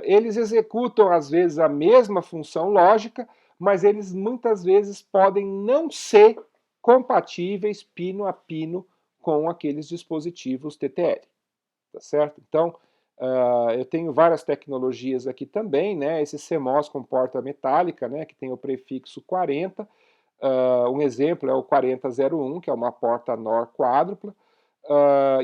Eles executam às vezes a mesma função lógica, mas eles muitas vezes podem não ser compatíveis pino a pino com aqueles dispositivos TTL, tá certo? Então, eu tenho várias tecnologias aqui também, né? Esse CMOS com porta metálica, né? Que tem o prefixo 40. Um exemplo é o 4001, que é uma porta NOR quádrupla.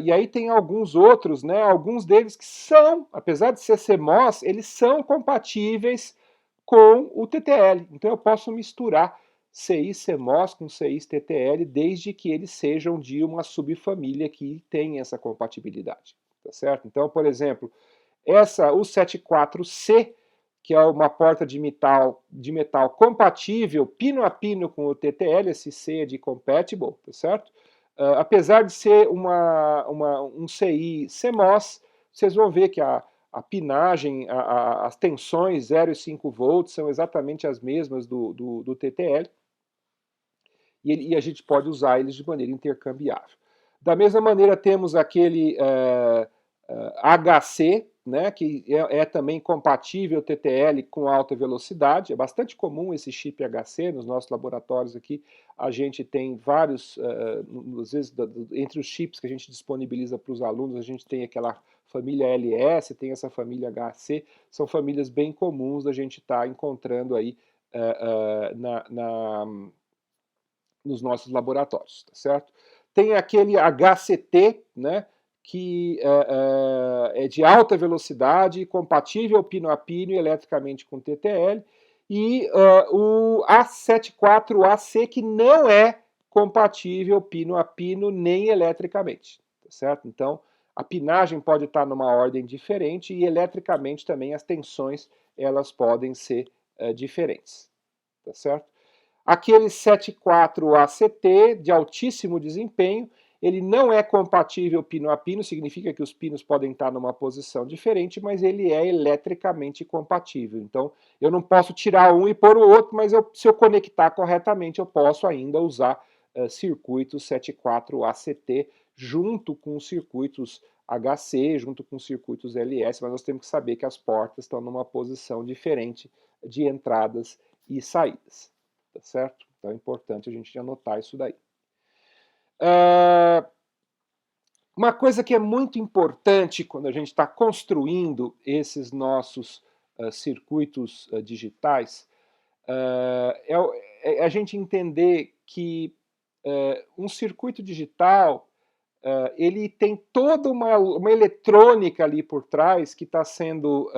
E aí tem alguns outros, né? Alguns deles que são, apesar de ser CMOS, eles são compatíveis com o TTL. Então eu posso misturar CI CMOS com CI TTL, desde que eles sejam de uma subfamília que tem essa compatibilidade, tá certo? Então, por exemplo, o 74C, que é uma porta de metal compatível pino a pino com o TTL, esse C é de compatible, tá certo? Apesar de ser um CI CMOS, vocês vão ver que a pinagem, as tensões 0 e 5 volts são exatamente as mesmas do TTL, e a gente pode usar eles de maneira intercambiável. Da mesma maneira, temos aquele HC, né, que é também compatível TTL com alta velocidade. É bastante comum esse chip HC nos nossos laboratórios aqui. A gente tem vários, às vezes, entre os chips que a gente disponibiliza para os alunos, a gente tem aquela família LS, tem essa família HC, são famílias bem comuns da gente estar encontrando aí nos nossos laboratórios, tá certo? Tem aquele HCT, né, que é de alta velocidade, compatível pino a pino e eletricamente com TTL, e o A74AC, que não é compatível pino a pino nem eletricamente, tá certo? Então, a pinagem pode estar numa ordem diferente e eletricamente também as tensões elas podem ser diferentes, tá certo? Aquele 74ACT de altíssimo desempenho, ele não é compatível pino a pino, significa que os pinos podem estar numa posição diferente, mas ele é eletricamente compatível. Então, eu não posso tirar um e pôr o outro, mas se eu conectar corretamente, eu posso ainda usar circuitos 74ACT junto com circuitos HC, junto com circuitos LS, mas nós temos que saber que as portas estão numa posição diferente de entradas e saídas. Tá certo? Então é importante a gente anotar isso daí. Uma coisa que é muito importante quando a gente está construindo esses nossos circuitos digitais é a gente entender que um circuito digital ele tem toda uma eletrônica ali por trás que está sendo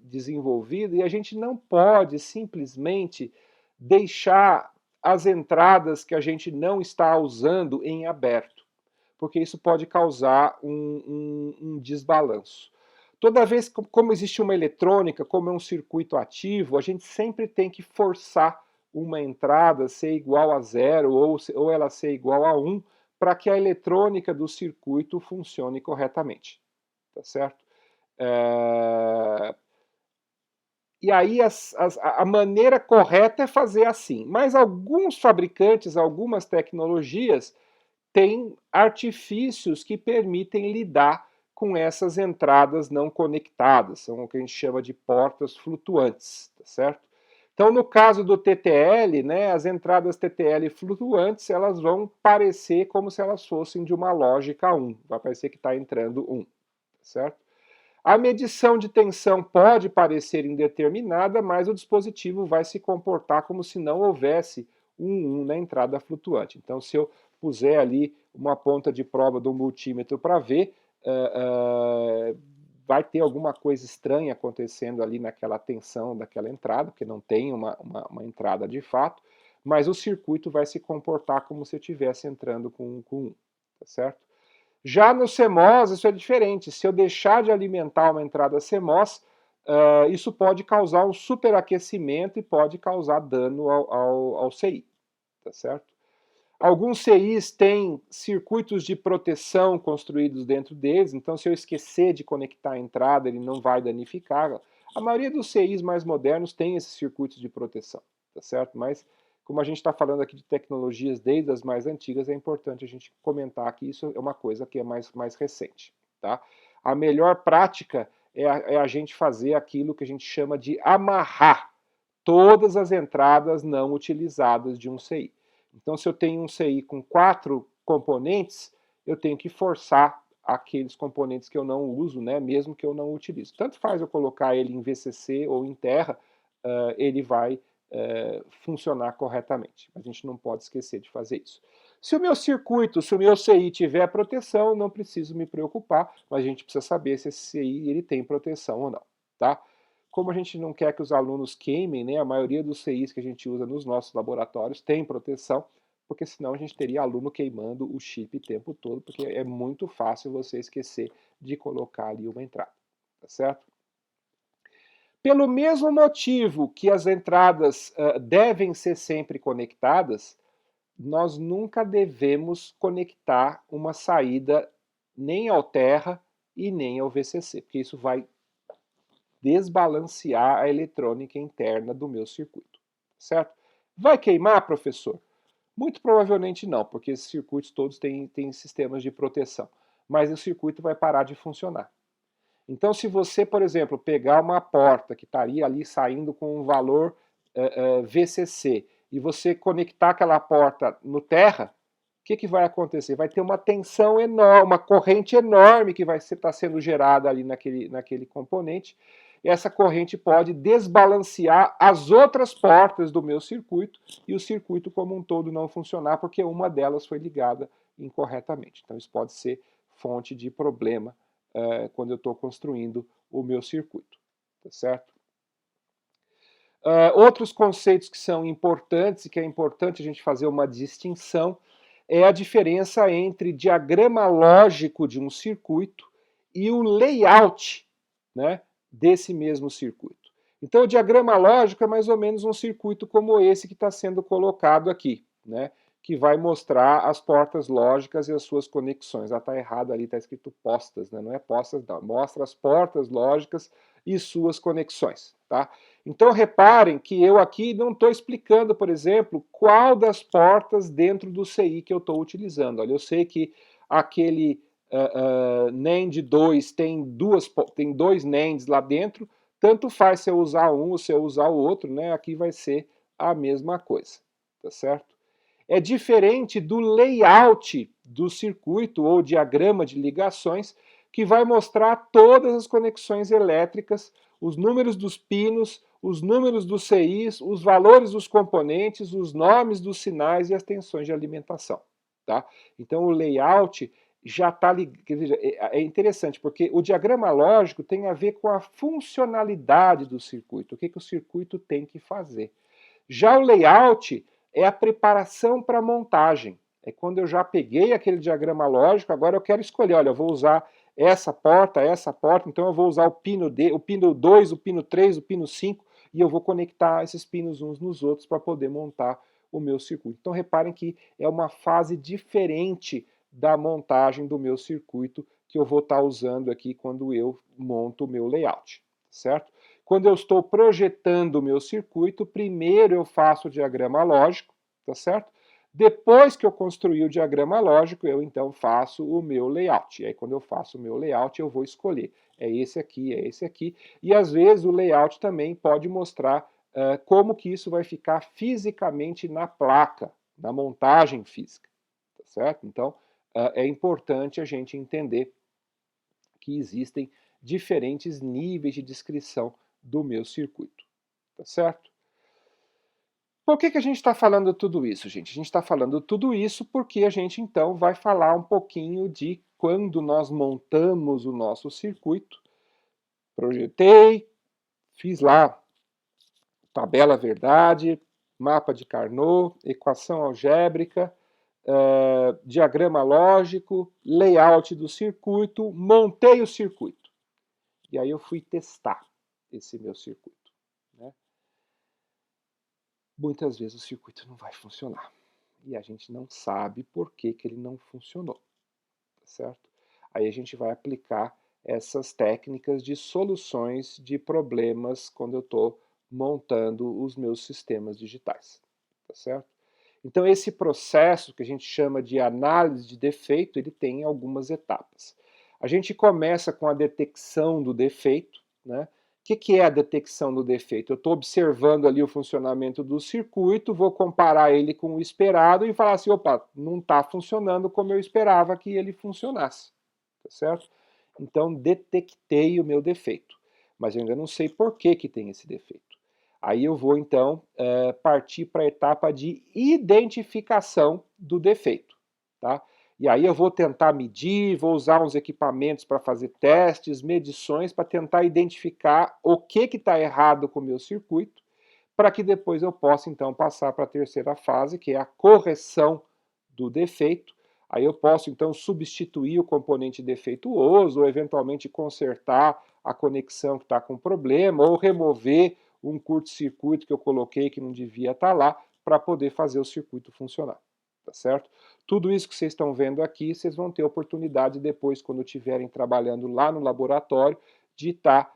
desenvolvida, e a gente não pode simplesmente deixar as entradas que a gente não está usando em aberto, porque isso pode causar um desbalanço. Toda vez, como existe uma eletrônica, como é um circuito ativo, a gente sempre tem que forçar uma entrada ser igual a zero ou ela ser igual a 1, para que a eletrônica do circuito funcione corretamente, tá certo? E aí a maneira correta é fazer assim, mas alguns fabricantes, algumas tecnologias têm artifícios que permitem lidar com essas entradas não conectadas, são o que a gente chama de portas flutuantes, tá certo? Então, no caso do TTL, né, as entradas TTL flutuantes, elas vão parecer como se elas fossem de uma lógica 1, vai parecer que está entrando 1, certo? A medição de tensão pode parecer indeterminada, mas o dispositivo vai se comportar como se não houvesse um 1 na entrada flutuante. Então, se eu puser ali uma ponta de prova do multímetro para ver, vai ter alguma coisa estranha acontecendo ali naquela tensão daquela entrada, porque não tem uma entrada de fato, mas o circuito vai se comportar como se eu estivesse entrando com 1, tá certo? Já no CMOS, isso é diferente. Se eu deixar de alimentar uma entrada CMOS, isso pode causar um superaquecimento e pode causar dano ao CI, tá certo? Alguns CIs têm circuitos de proteção construídos dentro deles, então se eu esquecer de conectar a entrada, ele não vai danificar. A maioria dos CIs mais modernos tem esses circuitos de proteção, tá certo? Mas como a gente está falando aqui de tecnologias desde as mais antigas, é importante a gente comentar que isso é uma coisa que é mais recente, tá? A melhor prática é a gente fazer aquilo que a gente chama de amarrar todas as entradas não utilizadas de um CI. Então, se eu tenho um CI com 4 componentes, eu tenho que forçar aqueles componentes que eu não uso, né, mesmo que eu não utilize. Tanto faz eu colocar ele em VCC ou em terra, ele vai funcionar corretamente. A gente não pode esquecer de fazer isso. Se o meu circuito, se o meu CI tiver proteção, não preciso me preocupar, mas a gente precisa saber se esse CI ele tem proteção ou não, tá? Como a gente não quer que os alunos queimem, né, a maioria dos CIs que a gente usa nos nossos laboratórios tem proteção, porque senão a gente teria aluno queimando o chip o tempo todo, porque é muito fácil você esquecer de colocar ali uma entrada, tá certo? Pelo mesmo motivo que as entradas devem ser sempre conectadas, nós nunca devemos conectar uma saída nem ao terra e nem ao VCC, porque isso vai desbalancear a eletrônica interna do meu circuito, certo? Vai queimar, professor? Muito provavelmente não, porque esses circuitos todos têm sistemas de proteção, mas o circuito vai parar de funcionar. Então, se você, por exemplo, pegar uma porta que estaria ali saindo com um valor VCC e você conectar aquela porta no terra, o que vai acontecer? Vai ter uma tensão enorme, uma corrente enorme que vai estar sendo gerada ali naquele componente. E essa corrente pode desbalancear as outras portas do meu circuito e o circuito como um todo não funcionar porque uma delas foi ligada incorretamente. Então, isso pode ser fonte de problema quando eu estou construindo o meu circuito, tá certo? Outros conceitos que são importantes e que é importante a gente fazer uma distinção é a diferença entre diagrama lógico de um circuito e o layout, né, desse mesmo circuito. Então, o diagrama lógico é mais ou menos um circuito como esse que está sendo colocado aqui, né, que vai mostrar as portas lógicas e as suas conexões. Está errado ali, está escrito postas, né, não é postas não, mostra as portas lógicas e suas conexões, tá? Então, reparem que eu aqui não estou explicando, por exemplo, qual das portas dentro do CI que eu estou utilizando. Olha, eu sei que aquele NAND 2 tem dois NANDs lá dentro, tanto faz se eu usar um ou se eu usar o outro, né? Aqui vai ser a mesma coisa, tá certo? É diferente do layout do circuito ou diagrama de ligações, que vai mostrar todas as conexões elétricas, os números dos pinos, os números dos CIs, os valores dos componentes, os nomes dos sinais e as tensões de alimentação, tá? Então o layout já está ligado. É interessante, porque o diagrama lógico tem a ver com a funcionalidade do circuito, o que o circuito tem que fazer. Já o layout é a preparação para a montagem. É quando eu já peguei aquele diagrama lógico, agora eu quero escolher, olha, eu vou usar essa porta, então eu vou usar o pino 2, o pino 3, o pino 5, e eu vou conectar esses pinos uns nos outros para poder montar o meu circuito. Então reparem que é uma fase diferente da montagem do meu circuito que eu vou estar usando aqui quando eu monto o meu layout, certo? Quando eu estou projetando o meu circuito, primeiro eu faço o diagrama lógico, tá certo? Depois que eu construir o diagrama lógico, eu então faço o meu layout. E aí, quando eu faço o meu layout, eu vou escolher. É esse aqui, é esse aqui. E às vezes o layout também pode mostrar como que isso vai ficar fisicamente na placa, na montagem física, tá certo? Então, é importante a gente entender que existem diferentes níveis de descrição do meu circuito, tá certo? Por que a gente está falando tudo isso, gente? A gente está falando tudo isso porque a gente então vai falar um pouquinho de quando nós montamos o nosso circuito. Projetei, fiz lá tabela verdade, mapa de Carnot, equação algébrica, diagrama lógico, layout do circuito, montei o circuito. E aí eu fui testar esse meu circuito. Né? Muitas vezes o circuito não vai funcionar. E a gente não sabe por que ele não funcionou. Tá certo? Aí a gente vai aplicar essas técnicas de soluções de problemas quando eu estou montando os meus sistemas digitais. Tá certo? Então esse processo que a gente chama de análise de defeito, ele tem algumas etapas. A gente começa com a detecção do defeito, né? O que é a detecção do defeito? Eu estou observando ali o funcionamento do circuito, vou comparar ele com o esperado e falar assim, opa, não está funcionando como eu esperava que ele funcionasse, tá certo? Então detectei o meu defeito, mas eu ainda não sei por que tem esse defeito. Aí eu vou então partir para a etapa de identificação do defeito, tá? E aí eu vou tentar medir, vou usar uns equipamentos para fazer testes, medições, para tentar identificar o que está errado com o meu circuito, para que depois eu possa então passar para a terceira fase, que é a correção do defeito. Aí eu posso então substituir o componente defeituoso, ou eventualmente consertar a conexão que está com problema, ou remover um curto-circuito que eu coloquei que não devia estar lá, para poder fazer o circuito funcionar. Tá certo? Tudo isso que vocês estão vendo aqui, vocês vão ter oportunidade depois, quando estiverem trabalhando lá no laboratório, de estar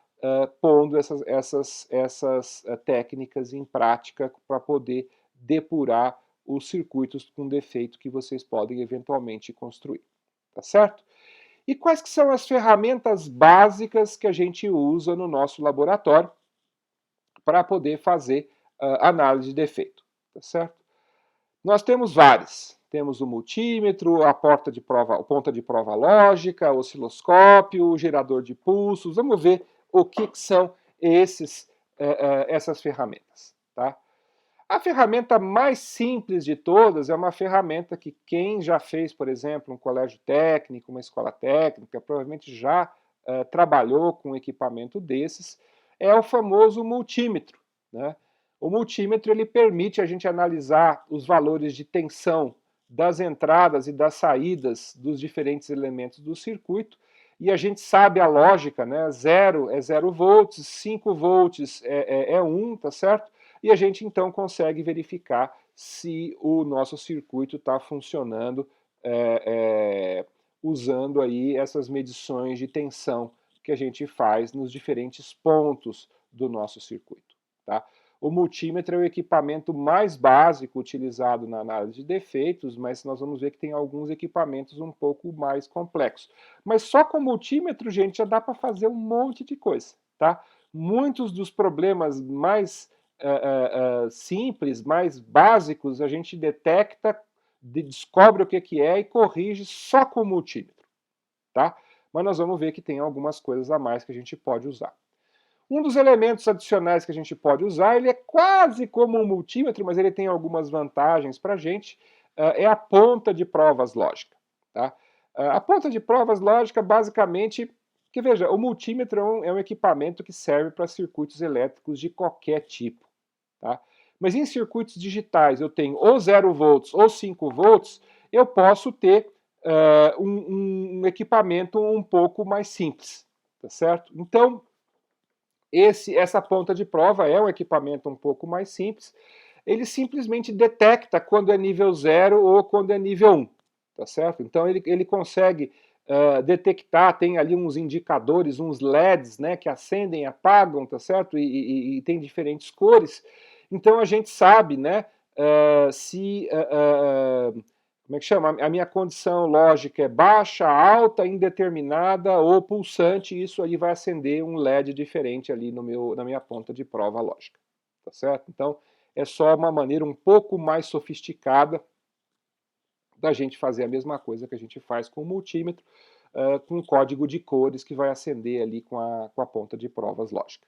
pondo essas técnicas em prática para poder depurar os circuitos com defeito que vocês podem eventualmente construir. Tá certo? E quais que são as ferramentas básicas que a gente usa no nosso laboratório para poder fazer análise de defeito? Tá certo? Nós temos várias. Temos o multímetro, a ponta de prova lógica, o osciloscópio, o gerador de pulsos. Vamos ver o que são essas ferramentas. Tá? A ferramenta mais simples de todas é uma ferramenta que quem já fez, por exemplo, um colégio técnico, uma escola técnica, provavelmente já trabalhou com um equipamento desses, é o famoso multímetro. Né? O multímetro ele permite a gente analisar os valores de tensão das entradas e das saídas dos diferentes elementos do circuito, e a gente sabe a lógica, né? 0 é 0 volts, 5 volts é 1, tá certo? E a gente então consegue verificar se o nosso circuito está funcionando usando aí essas medições de tensão que a gente faz nos diferentes pontos do nosso circuito. Tá? O multímetro é o equipamento mais básico utilizado na análise de defeitos, mas nós vamos ver que tem alguns equipamentos um pouco mais complexos. Mas só com o multímetro, gente, já dá para fazer um monte de coisa. Tá? Muitos dos problemas mais simples, mais básicos, a gente detecta, descobre o que é e corrige só com o multímetro. Tá? Mas nós vamos ver que tem algumas coisas a mais que a gente pode usar. Um dos elementos adicionais que a gente pode usar, ele é quase como um multímetro, mas ele tem algumas vantagens para a gente, é a ponta de provas lógica. Tá? A ponta de provas lógica, basicamente, que veja, o multímetro é um equipamento que serve para circuitos elétricos de qualquer tipo. Tá? Mas em circuitos digitais, eu tenho ou 0 volts ou 5 volts, eu posso ter um equipamento um pouco mais simples, tá certo? Então, essa ponta de prova é um equipamento um pouco mais simples. Ele simplesmente detecta quando é nível 0 ou quando é nível 1, tá certo? Então ele consegue detectar, tem ali uns indicadores, uns LEDs, né, que acendem e apagam, tá certo? E tem diferentes cores. Então a gente sabe, né, se como é que chama? A minha condição lógica é baixa, alta, indeterminada ou pulsante, e isso aí vai acender um LED diferente ali na minha ponta de prova lógica, tá certo? Então é só uma maneira um pouco mais sofisticada da gente fazer a mesma coisa que a gente faz com o multímetro, com um código de cores que vai acender ali com a ponta de provas lógica,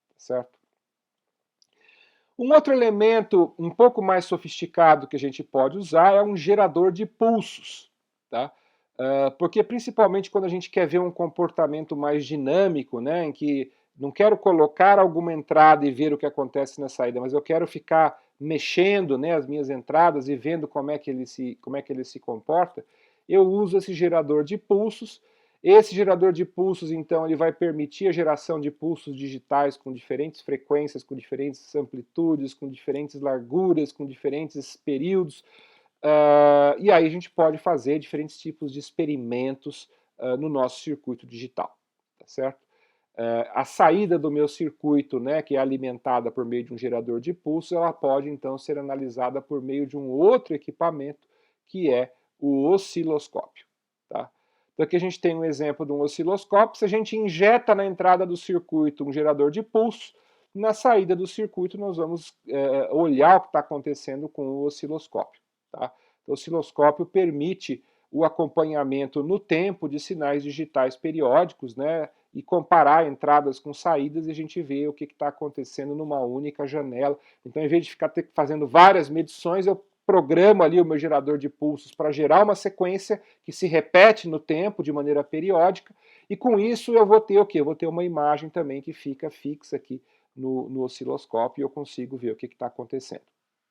tá certo? Um outro elemento um pouco mais sofisticado que a gente pode usar é um gerador de pulsos, tá? Porque principalmente quando a gente quer ver um comportamento mais dinâmico, né, em que não quero colocar alguma entrada e ver o que acontece na saída, mas eu quero ficar mexendo, né, as minhas entradas e vendo como é que ele se comporta, eu uso esse gerador de pulsos. Esse gerador de pulsos, então, ele vai permitir a geração de pulsos digitais com diferentes frequências, com diferentes amplitudes, com diferentes larguras, com diferentes períodos. E aí a gente pode fazer diferentes tipos de experimentos no nosso circuito digital, tá certo? A saída do meu circuito, né, que é alimentada por meio de um gerador de pulso, ela pode então ser analisada por meio de um outro equipamento, que é o osciloscópio, tá? Então aqui a gente tem um exemplo de um osciloscópio. Se a gente injeta na entrada do circuito um gerador de pulso, na saída do circuito nós vamos olhar o que está acontecendo com o osciloscópio, tá? Então, o osciloscópio permite o acompanhamento no tempo de sinais digitais periódicos, né, e comparar entradas com saídas, e a gente vê o que está acontecendo numa única janela. Então, em vez de ficar fazendo várias medições, eu programo ali o meu gerador de pulsos para gerar uma sequência que se repete no tempo de maneira periódica, e com isso eu vou ter o quê? Eu vou ter uma imagem também que fica fixa aqui no osciloscópio e eu consigo ver o que está acontecendo.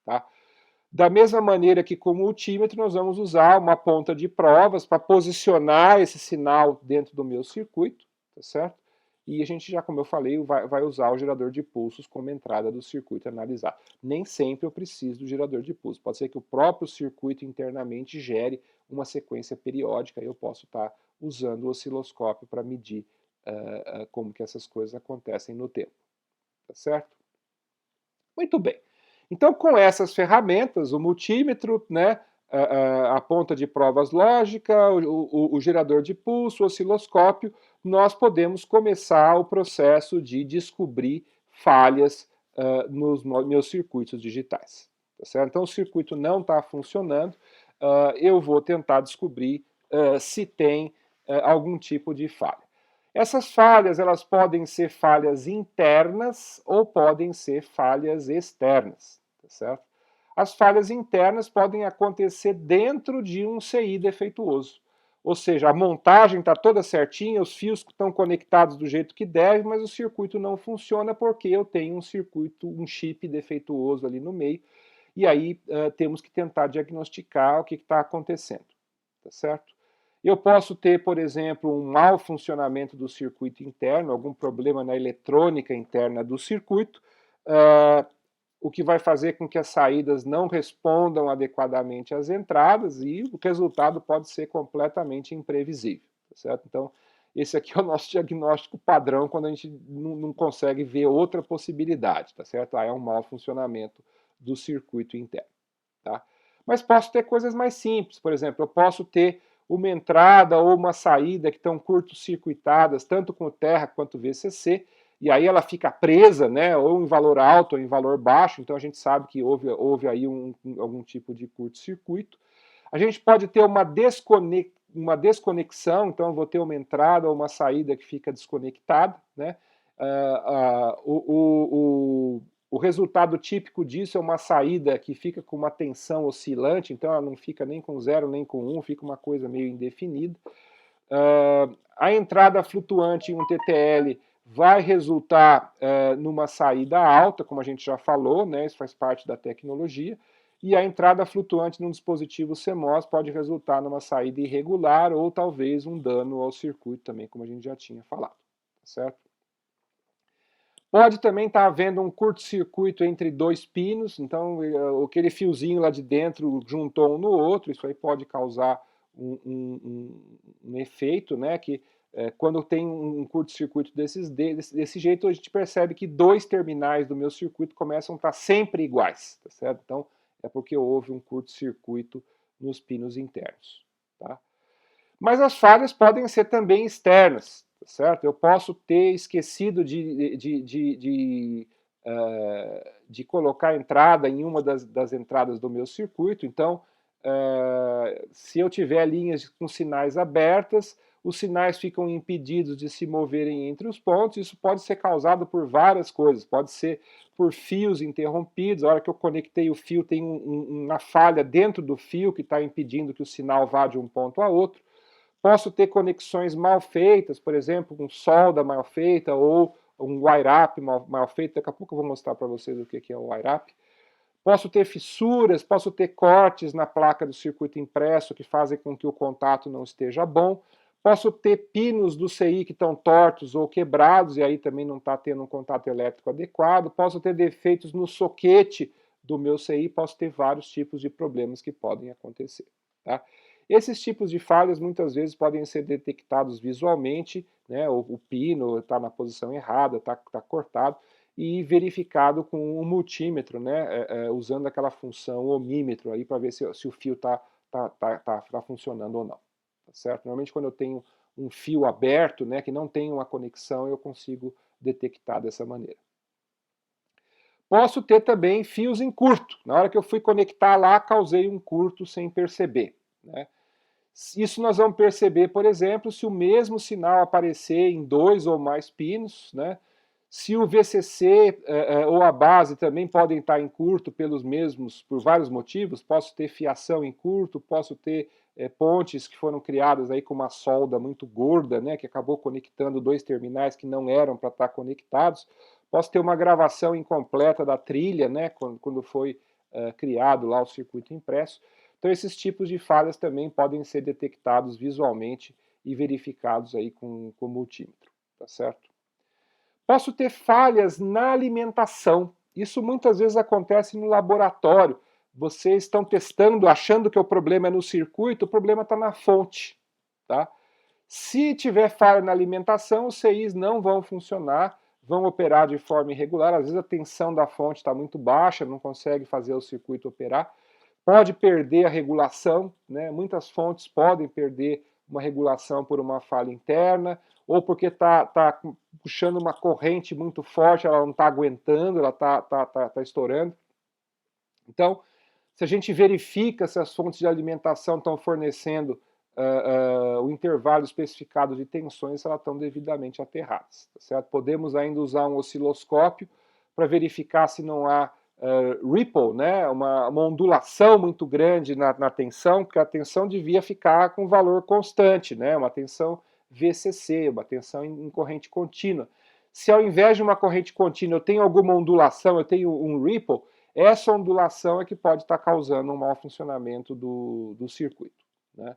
Tá? Da mesma maneira que com o multímetro, nós vamos usar uma ponta de provas para posicionar esse sinal dentro do meu circuito, tá certo? E a gente já, como eu falei, vai usar o gerador de pulsos como entrada do circuito analisado. Nem sempre eu preciso do gerador de pulsos. Pode ser que o próprio circuito internamente gere uma sequência periódica e eu posso estar usando o osciloscópio para medir como que essas coisas acontecem no tempo, tá certo? Muito bem. Então, com essas ferramentas, o multímetro, né, a ponta de provas lógica, o gerador de pulso, o osciloscópio, nós podemos começar o processo de descobrir falhas nos meus circuitos digitais. Tá certo? Então, o circuito não está funcionando, eu vou tentar descobrir se tem algum tipo de falha. Essas falhas, elas podem ser falhas internas ou podem ser falhas externas, tá certo? As falhas internas podem acontecer dentro de um CI defeituoso. Ou seja, a montagem está toda certinha, os fios estão conectados do jeito que deve, mas o circuito não funciona porque eu tenho um circuito, um chip defeituoso ali no meio, e aí temos que tentar diagnosticar o que está acontecendo, tá certo? Eu posso ter, por exemplo, um mau funcionamento do circuito interno, algum problema na eletrônica interna do circuito, o que vai fazer com que as saídas não respondam adequadamente às entradas e o resultado pode ser completamente imprevisível, tá certo? Então, esse aqui é o nosso diagnóstico padrão quando a gente não consegue ver outra possibilidade, tá certo? É um mau funcionamento do circuito interno, tá? Mas posso ter coisas mais simples, por exemplo, eu posso ter uma entrada ou uma saída que estão curto-circuitadas, tanto com o terra quanto o VCC, e aí ela fica presa, né, ou em valor alto ou em valor baixo, então a gente sabe que houve aí algum tipo de curto-circuito. A gente pode ter uma desconexão, então eu vou ter uma entrada ou uma saída que fica desconectada, né? O resultado típico disso é uma saída que fica com uma tensão oscilante, então ela não fica nem com 0 nem com 1, fica uma coisa meio indefinida. A entrada flutuante em um TTL vai resultar numa saída alta, como a gente já falou, né? Isso faz parte da tecnologia. E a entrada flutuante num dispositivo CMOS pode resultar numa saída irregular ou talvez um dano ao circuito também, como a gente já tinha falado, certo? Pode também estar havendo um curto-circuito entre dois pinos, então aquele fiozinho lá de dentro juntou um no outro, isso aí pode causar um efeito, né, que quando tem um curto-circuito desse jeito, a gente percebe que dois terminais do meu circuito começam a estar sempre iguais, tá certo? Então, é porque houve um curto-circuito nos pinos internos, tá? Mas as falhas podem ser também externas, tá certo? Eu posso ter esquecido de colocar a entrada em uma das entradas do meu circuito, então, se eu tiver linhas com sinais abertas, os sinais ficam impedidos de se moverem entre os pontos. Isso pode ser causado por várias coisas, pode ser por fios interrompidos. A hora que eu conectei o fio, tem uma falha dentro do fio que está impedindo que o sinal vá de um ponto a outro. Posso ter conexões mal feitas, por exemplo, com solda mal feita ou um wire-up mal feito. Daqui a pouco eu vou mostrar para vocês o que é o wire-up. Posso ter fissuras, posso ter cortes na placa do circuito impresso que fazem com que o contato não esteja bom. Posso ter pinos do CI que estão tortos ou quebrados e aí também não está tendo um contato elétrico adequado. Posso ter defeitos no soquete do meu CI, posso ter vários tipos de problemas que podem acontecer, tá? Esses tipos de falhas muitas vezes podem ser detectados visualmente, né? O pino está na posição errada, está cortado, e verificado com um multímetro, né? Usando aquela função ohmímetro aí para ver se o fio está funcionando ou não. Tá certo? Normalmente quando eu tenho um fio aberto, né, que não tem uma conexão, eu consigo detectar dessa maneira. Posso ter também fios em curto. Na hora que eu fui conectar lá, causei um curto sem perceber, né? Isso nós vamos perceber, por exemplo, se o mesmo sinal aparecer em dois ou mais pinos, né? Se o VCC ou a base também podem estar em curto por vários motivos. Posso ter fiação em curto, posso ter pontes que foram criadas aí com uma solda muito gorda, né, que acabou conectando dois terminais que não eram para estar conectados. Posso ter uma gravação incompleta da trilha, né, quando foi criado lá o circuito impresso. Então, esses tipos de falhas também podem ser detectados visualmente e verificados aí com multímetro, tá certo? Posso ter falhas na alimentação. Isso muitas vezes acontece no laboratório. Vocês estão testando, achando que o problema é no circuito, o problema está na fonte, tá? Se tiver falha na alimentação, os CIs não vão funcionar, vão operar de forma irregular. Às vezes a tensão da fonte está muito baixa, não consegue fazer o circuito operar. Pode perder a regulação, né? Muitas fontes podem perder uma regulação por uma falha interna, ou porque está puxando uma corrente muito forte, ela não está aguentando, ela está estourando. Então, se a gente verifica se as fontes de alimentação estão fornecendo o intervalo especificado de tensões, elas estão devidamente aterradas, tá certo? Podemos ainda usar um osciloscópio para verificar se não há ripple, né? uma ondulação muito grande na tensão, porque a tensão devia ficar com valor constante, né? Uma tensão VCC, uma tensão em corrente contínua. Se ao invés de uma corrente contínua eu tenho alguma ondulação, eu tenho um ripple, essa ondulação é que pode estar causando um mau funcionamento do circuito, né?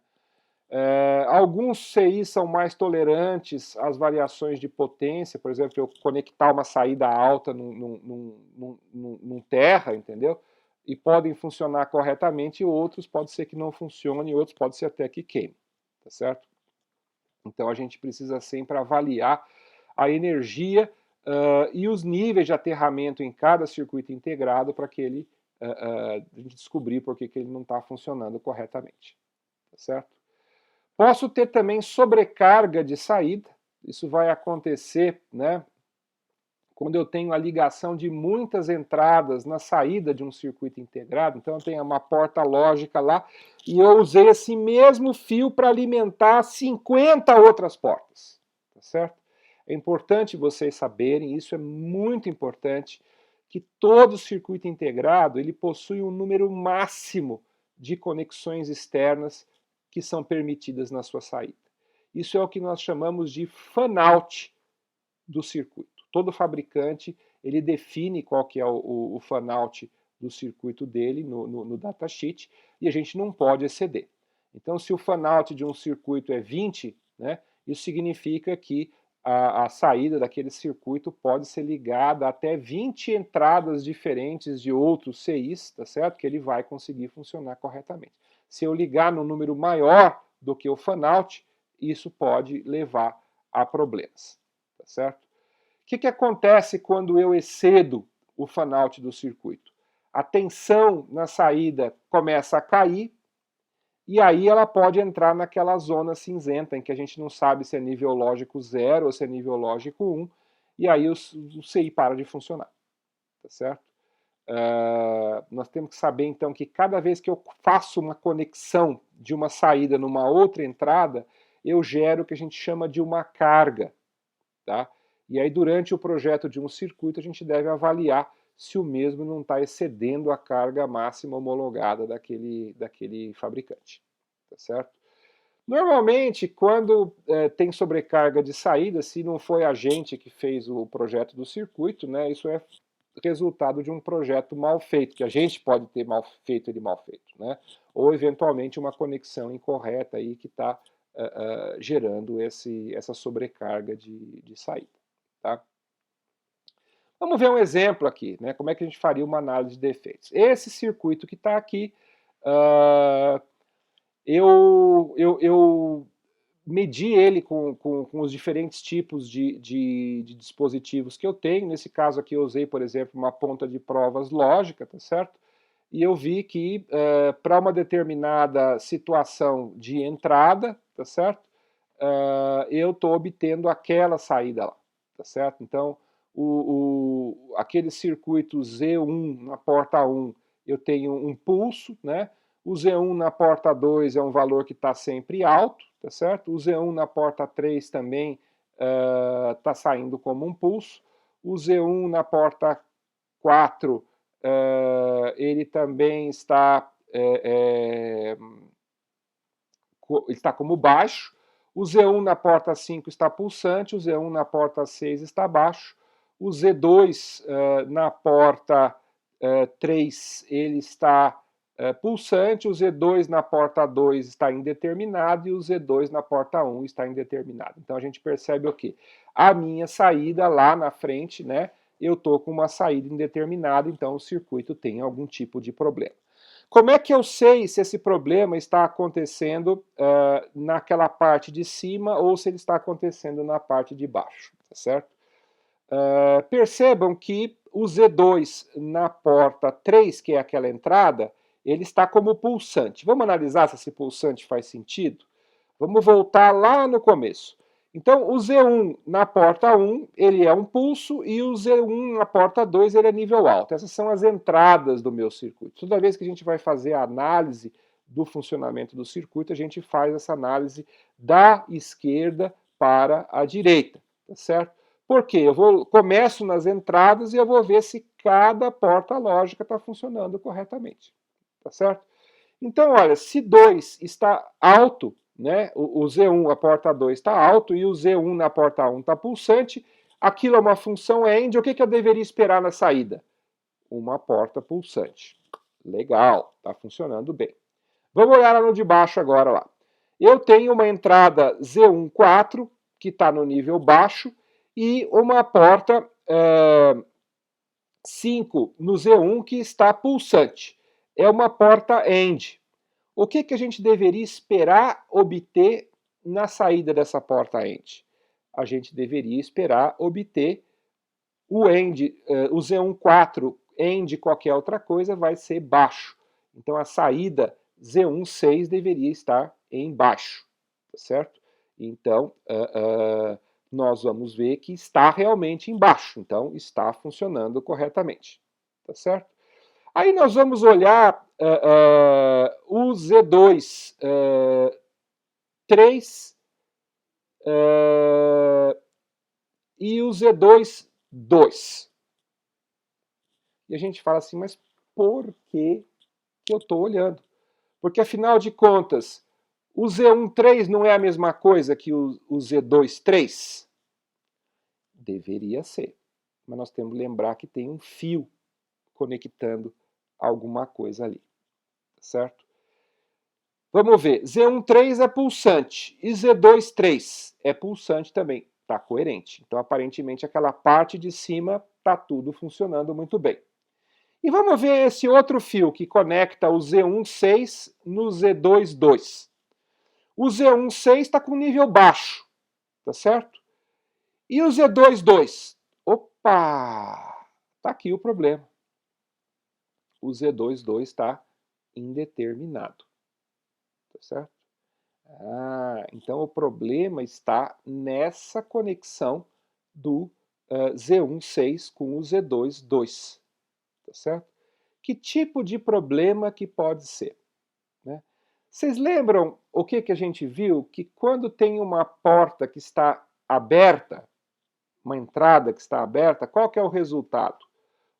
Alguns CIs são mais tolerantes às variações de potência, por exemplo, eu conectar uma saída alta num terra, entendeu? E podem funcionar corretamente, e outros pode ser que não funcionem, e outros pode ser até que queime, tá certo? Então a gente precisa sempre avaliar a energia e os níveis de aterramento em cada circuito integrado para que ele a gente descobrir por que ele não está funcionando corretamente, tá certo? Posso ter também sobrecarga de saída. Isso vai acontecer, né, quando eu tenho a ligação de muitas entradas na saída de um circuito integrado. Então eu tenho uma porta lógica lá e eu usei esse mesmo fio para alimentar 50 outras portas, tá certo? É importante vocês saberem, isso é muito importante, que todo circuito integrado ele possui um número máximo de conexões externas que são permitidas na sua saída. Isso é o que nós chamamos de fan-out do circuito. Todo fabricante ele define qual que é o fan-out do circuito dele no datasheet e a gente não pode exceder. Então, se o fan-out de um circuito é 20, né, isso significa que a saída daquele circuito pode ser ligada a até 20 entradas diferentes de outros CIs, tá certo? Que ele vai conseguir funcionar corretamente. Se eu ligar no número maior do que o fan-out, isso pode levar a problemas, tá certo? O que acontece quando eu excedo o fan-out do circuito? A tensão na saída começa a cair e aí ela pode entrar naquela zona cinzenta em que a gente não sabe se é nível lógico 0 ou se é nível lógico 1, e aí o CI para de funcionar, tá certo? Nós temos que saber então que cada vez que eu faço uma conexão de uma saída numa outra entrada, eu gero o que a gente chama de uma carga, tá? E aí durante o projeto de um circuito a gente deve avaliar se o mesmo não está excedendo a carga máxima homologada daquele fabricante, tá certo? Normalmente, quando tem sobrecarga de saída, se não foi a gente que fez o projeto do circuito, né, isso é resultado de um projeto mal feito, que a gente pode ter mal feito ele mal feito, né? Ou eventualmente uma conexão incorreta aí que está gerando essa sobrecarga de saída. Tá? Vamos ver um exemplo aqui, né? Como é que a gente faria uma análise de defeitos. Esse circuito que está aqui, eu medi ele com os diferentes tipos de dispositivos que eu tenho. Nesse caso aqui eu usei, por exemplo, uma ponta de provas lógica, tá certo? E eu vi que para uma determinada situação de entrada, tá certo? Eu estou obtendo aquela saída lá, tá certo? Então, aquele circuito Z1 na porta 1, eu tenho um pulso, né? O Z1 na porta 2 é um valor que está sempre alto, tá certo? O Z1 na porta 3 também está saindo como um pulso. O Z1 na porta 4, ele também está como baixo. O Z1 na porta 5 está pulsante, o Z1 na porta 6 está baixo. O Z2 na porta 3 ele está pulsante, o Z2 na porta 2 está indeterminado e o Z2 na porta 1 está indeterminado. Então a gente percebe o quê? A minha saída lá na frente, né? Eu estou com uma saída indeterminada, então o circuito tem algum tipo de problema. Como é que eu sei se esse problema está acontecendo naquela parte de cima ou se ele está acontecendo na parte de baixo, tá certo? Percebam que o Z2 na porta 3, que é aquela entrada, ele está como pulsante. Vamos analisar se esse pulsante faz sentido? Vamos voltar lá no começo. Então, o Z1 na porta 1, ele é um pulso, e o Z1 na porta 2, ele é nível alto. Essas são as entradas do meu circuito. Toda vez que a gente vai fazer a análise do funcionamento do circuito, a gente faz essa análise da esquerda para a direita, tá certo? Porque começo nas entradas e eu vou ver se cada porta lógica está funcionando corretamente, tá certo? Então, olha, se 2 está alto, né, o Z1, a porta 2 está alto, e o Z1 na porta 1 está pulsante, aquilo é uma função end, o que eu deveria esperar na saída? Uma porta pulsante. Legal, está funcionando bem. Vamos olhar lá no de baixo agora lá. Eu tenho uma entrada Z1 4, que está no nível baixo, e uma porta 5 no Z1 que está pulsante. É uma porta end. O que a gente deveria esperar obter na saída dessa porta end? A gente deveria esperar obter o end, o Z14 end qualquer outra coisa vai ser baixo. Então a saída Z16 deveria estar em baixo, tá certo? Então nós vamos ver que está realmente embaixo, então está funcionando corretamente, tá certo? Aí nós vamos olhar o Z2 3 e o Z2 2. E a gente fala assim, mas por que eu estou olhando? Porque, afinal de contas, o Z13 não é a mesma coisa que o Z23? Deveria ser. Mas nós temos que lembrar que tem um fio conectando alguma coisa ali. Certo? Vamos ver. Z13 é pulsante e Z23 é pulsante também. Está coerente. Então, aparentemente, aquela parte de cima está tudo funcionando muito bem. E vamos ver esse outro fio que conecta o Z16 no Z22. O Z16 está com nível baixo, tá certo? E o Z22? Opa! Está aqui o problema. O Z22 está indeterminado, tá certo? Então o problema está nessa conexão do Z16 com o Z22, tá certo? Que tipo de problema que pode ser? Né? Vocês lembram o que a gente viu? Que quando tem uma porta que está aberta, uma entrada que está aberta, qual que é o resultado?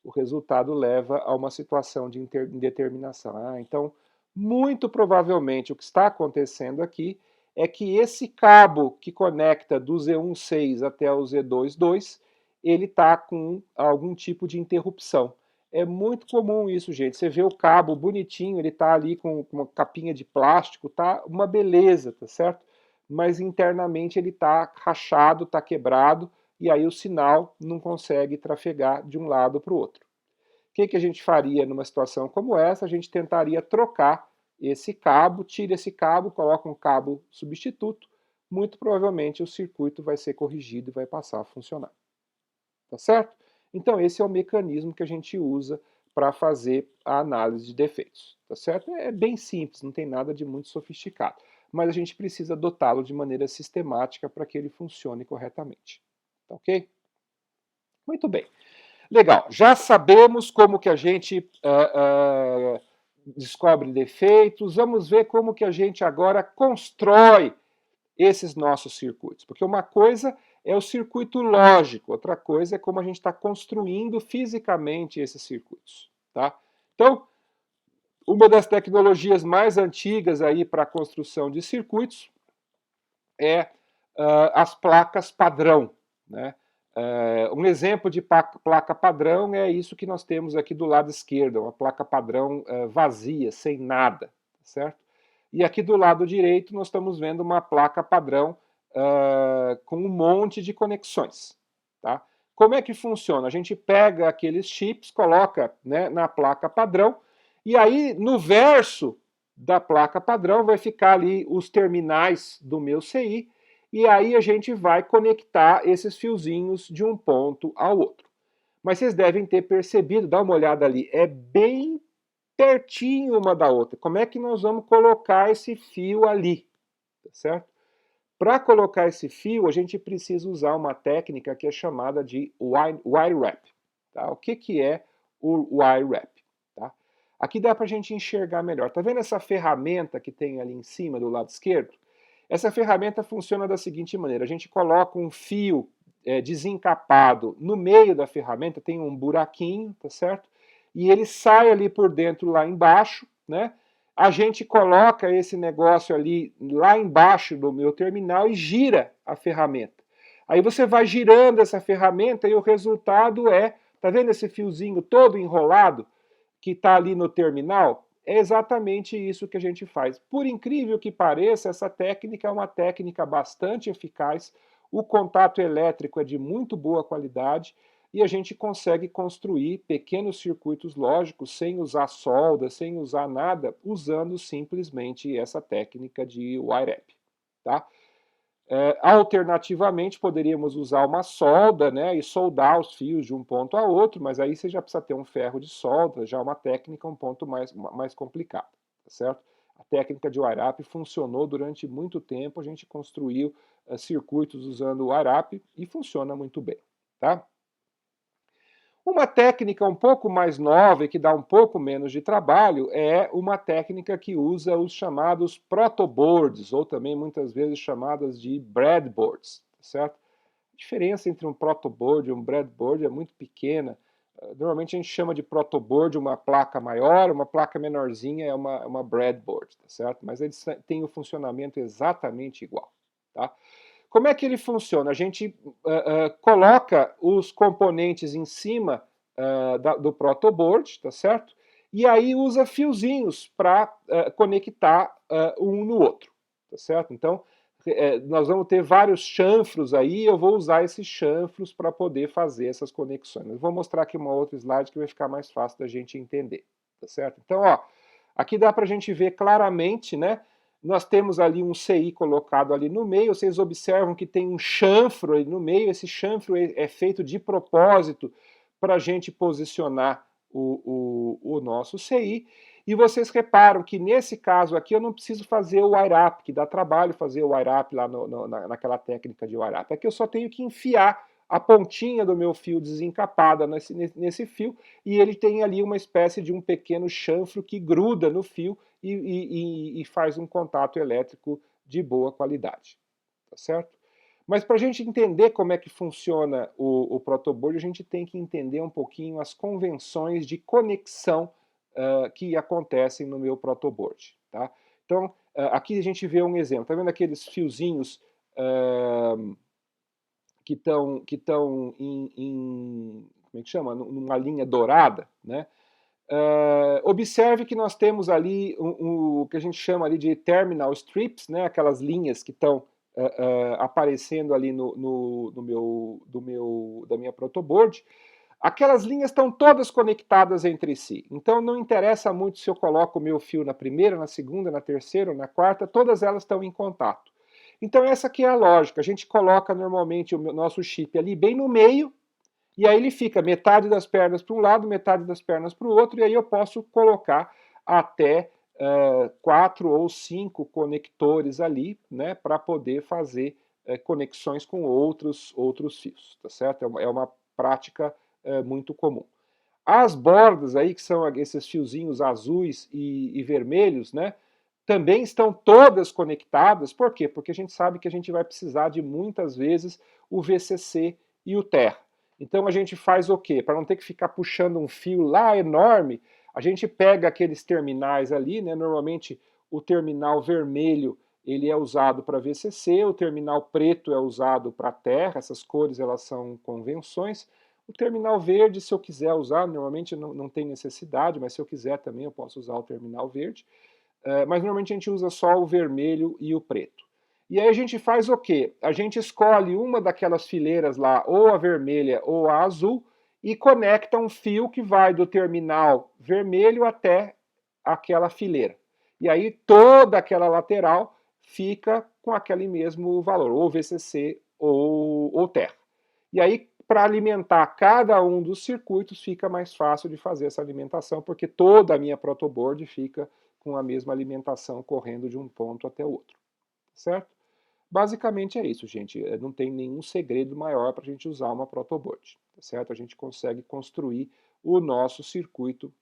O resultado leva a uma situação de indeterminação. Então, muito provavelmente o que está acontecendo aqui é que esse cabo que conecta do Z16 até o Z22, ele está com algum tipo de interrupção. É muito comum isso, gente. Você vê o cabo bonitinho, ele está ali com uma capinha de plástico, tá uma beleza, tá certo? Mas internamente ele está rachado, está quebrado, e aí o sinal não consegue trafegar de um lado para o outro. O que a gente faria numa situação como essa? A gente tentaria trocar esse cabo, tira esse cabo, coloca um cabo substituto, muito provavelmente o circuito vai ser corrigido e vai passar a funcionar. Tá certo? Então esse é o mecanismo que a gente usa para fazer a análise de defeitos. Tá certo? É bem simples, não tem nada de muito sofisticado, mas a gente precisa adotá-lo de maneira sistemática para que ele funcione corretamente. Tá ok? Muito bem. Legal, já sabemos como que a gente descobre defeitos, vamos ver como que a gente agora constrói esses nossos circuitos. Porque uma coisa é o circuito lógico, outra coisa é como a gente está construindo fisicamente esses circuitos. Tá? Então, uma das tecnologias mais antigas aí para a construção de circuitos é as placas padrão, né? Um exemplo de placa padrão é isso que nós temos aqui do lado esquerdo, uma placa padrão vazia, sem nada, certo? E aqui do lado direito nós estamos vendo uma placa padrão com um monte de conexões, tá? Como é que funciona? A gente pega aqueles chips, coloca, né, na placa padrão, e aí no verso da placa padrão vai ficar ali os terminais do meu CI, e aí a gente vai conectar esses fiozinhos de um ponto ao outro. Mas vocês devem ter percebido, dá uma olhada ali, é bem pertinho uma da outra. Como é que nós vamos colocar esse fio ali? Tá certo? Para colocar esse fio, a gente precisa usar uma técnica que é chamada de wire wrap. Tá? O que é o wire wrap? Tá? Aqui dá para a gente enxergar melhor. Tá vendo essa ferramenta que tem ali em cima do lado esquerdo? Essa ferramenta funciona da seguinte maneira: a gente coloca um fio desencapado no meio da ferramenta, tem um buraquinho, tá certo? E ele sai ali por dentro lá embaixo, né? A gente coloca esse negócio ali lá embaixo do meu terminal e gira a ferramenta. Aí você vai girando essa ferramenta e o resultado tá vendo esse fiozinho todo enrolado que está ali no terminal? É exatamente isso que a gente faz. Por incrível que pareça, essa técnica é uma técnica bastante eficaz, o contato elétrico é de muito boa qualidade e a gente consegue construir pequenos circuitos lógicos sem usar solda, sem usar nada, usando simplesmente essa técnica de wire-up. Tá? Alternativamente, poderíamos usar uma solda, né, e soldar os fios de um ponto a outro, mas aí você já precisa ter um ferro de solda, já é uma técnica um ponto mais complicada, tá certo? A técnica de wire-up funcionou durante muito tempo, a gente construiu circuitos usando o wire-up e funciona muito bem, tá? Uma técnica um pouco mais nova e que dá um pouco menos de trabalho é uma técnica que usa os chamados protoboards, ou também muitas vezes chamadas de breadboards, certo? A diferença entre um protoboard e um breadboard é muito pequena. Normalmente a gente chama de protoboard uma placa maior, uma placa menorzinha é uma breadboard, tá certo? Mas eles têm o funcionamento exatamente igual, tá? Como é que ele funciona? A gente coloca os componentes em cima do protoboard, tá certo? E aí usa fiozinhos para conectar um no outro, tá certo? Então, nós vamos ter vários chanfros aí, eu vou usar esses chanfros para poder fazer essas conexões. Eu vou mostrar aqui uma outra slide que vai ficar mais fácil da gente entender, tá certo? Então, ó, aqui dá para a gente ver claramente, né? Nós temos ali um CI colocado ali no meio, vocês observam que tem um chanfro ali no meio, esse chanfro é feito de propósito para a gente posicionar o nosso CI, e vocês reparam que nesse caso aqui eu não preciso fazer o wire up, que dá trabalho fazer o wire up lá naquela técnica de wire up, aqui eu só tenho que enfiar a pontinha do meu fio desencapada nesse fio, e ele tem ali uma espécie de um pequeno chanfro que gruda no fio e faz um contato elétrico de boa qualidade, tá certo? Mas para a gente entender como é que funciona o protoboard, a gente tem que entender um pouquinho as convenções de conexão que acontecem no meu protoboard, tá? Então, aqui a gente vê um exemplo, tá vendo aqueles fiozinhos que estão como é que chama? Numa linha dourada, né? Observe que nós temos ali o que a gente chama ali de terminal strips, né? Aquelas linhas que estão aparecendo ali da minha protoboard. Aquelas linhas estão todas conectadas entre si. Então não interessa muito se eu coloco o meu fio na primeira, na segunda, na terceira ou na quarta, todas elas estão em contato. Então essa aqui é a lógica. A gente coloca normalmente o nosso chip ali bem no meio, e aí ele fica metade das pernas para um lado, metade das pernas para o outro, e aí eu posso colocar até 4 ou 5 conectores ali, né, para poder fazer conexões com outros fios, tá certo? É uma prática muito comum. As bordas aí, que são esses fiozinhos azuis e vermelhos, né, também estão todas conectadas. Por quê? Porque a gente sabe que a gente vai precisar de muitas vezes o VCC e o TER. Então a gente faz o quê? Para não ter que ficar puxando um fio lá enorme, a gente pega aqueles terminais ali, né? Normalmente o terminal vermelho ele é usado para VCC, o terminal preto é usado para TER, essas cores elas são convenções. O terminal verde, se eu quiser usar, normalmente não tem necessidade, mas se eu quiser também eu posso usar o terminal verde. Mas normalmente a gente usa só o vermelho e o preto. E aí a gente faz o quê? A gente escolhe uma daquelas fileiras lá, ou a vermelha ou a azul, e conecta um fio que vai do terminal vermelho até aquela fileira. E aí toda aquela lateral fica com aquele mesmo valor, ou VCC ou TER. E aí, para alimentar cada um dos circuitos, fica mais fácil de fazer essa alimentação, porque toda a minha protoboard fica com a mesma alimentação correndo de um ponto até o outro, certo? Basicamente é isso, gente. Não tem nenhum segredo maior para a gente usar uma protoboard, certo? A gente consegue construir o nosso circuito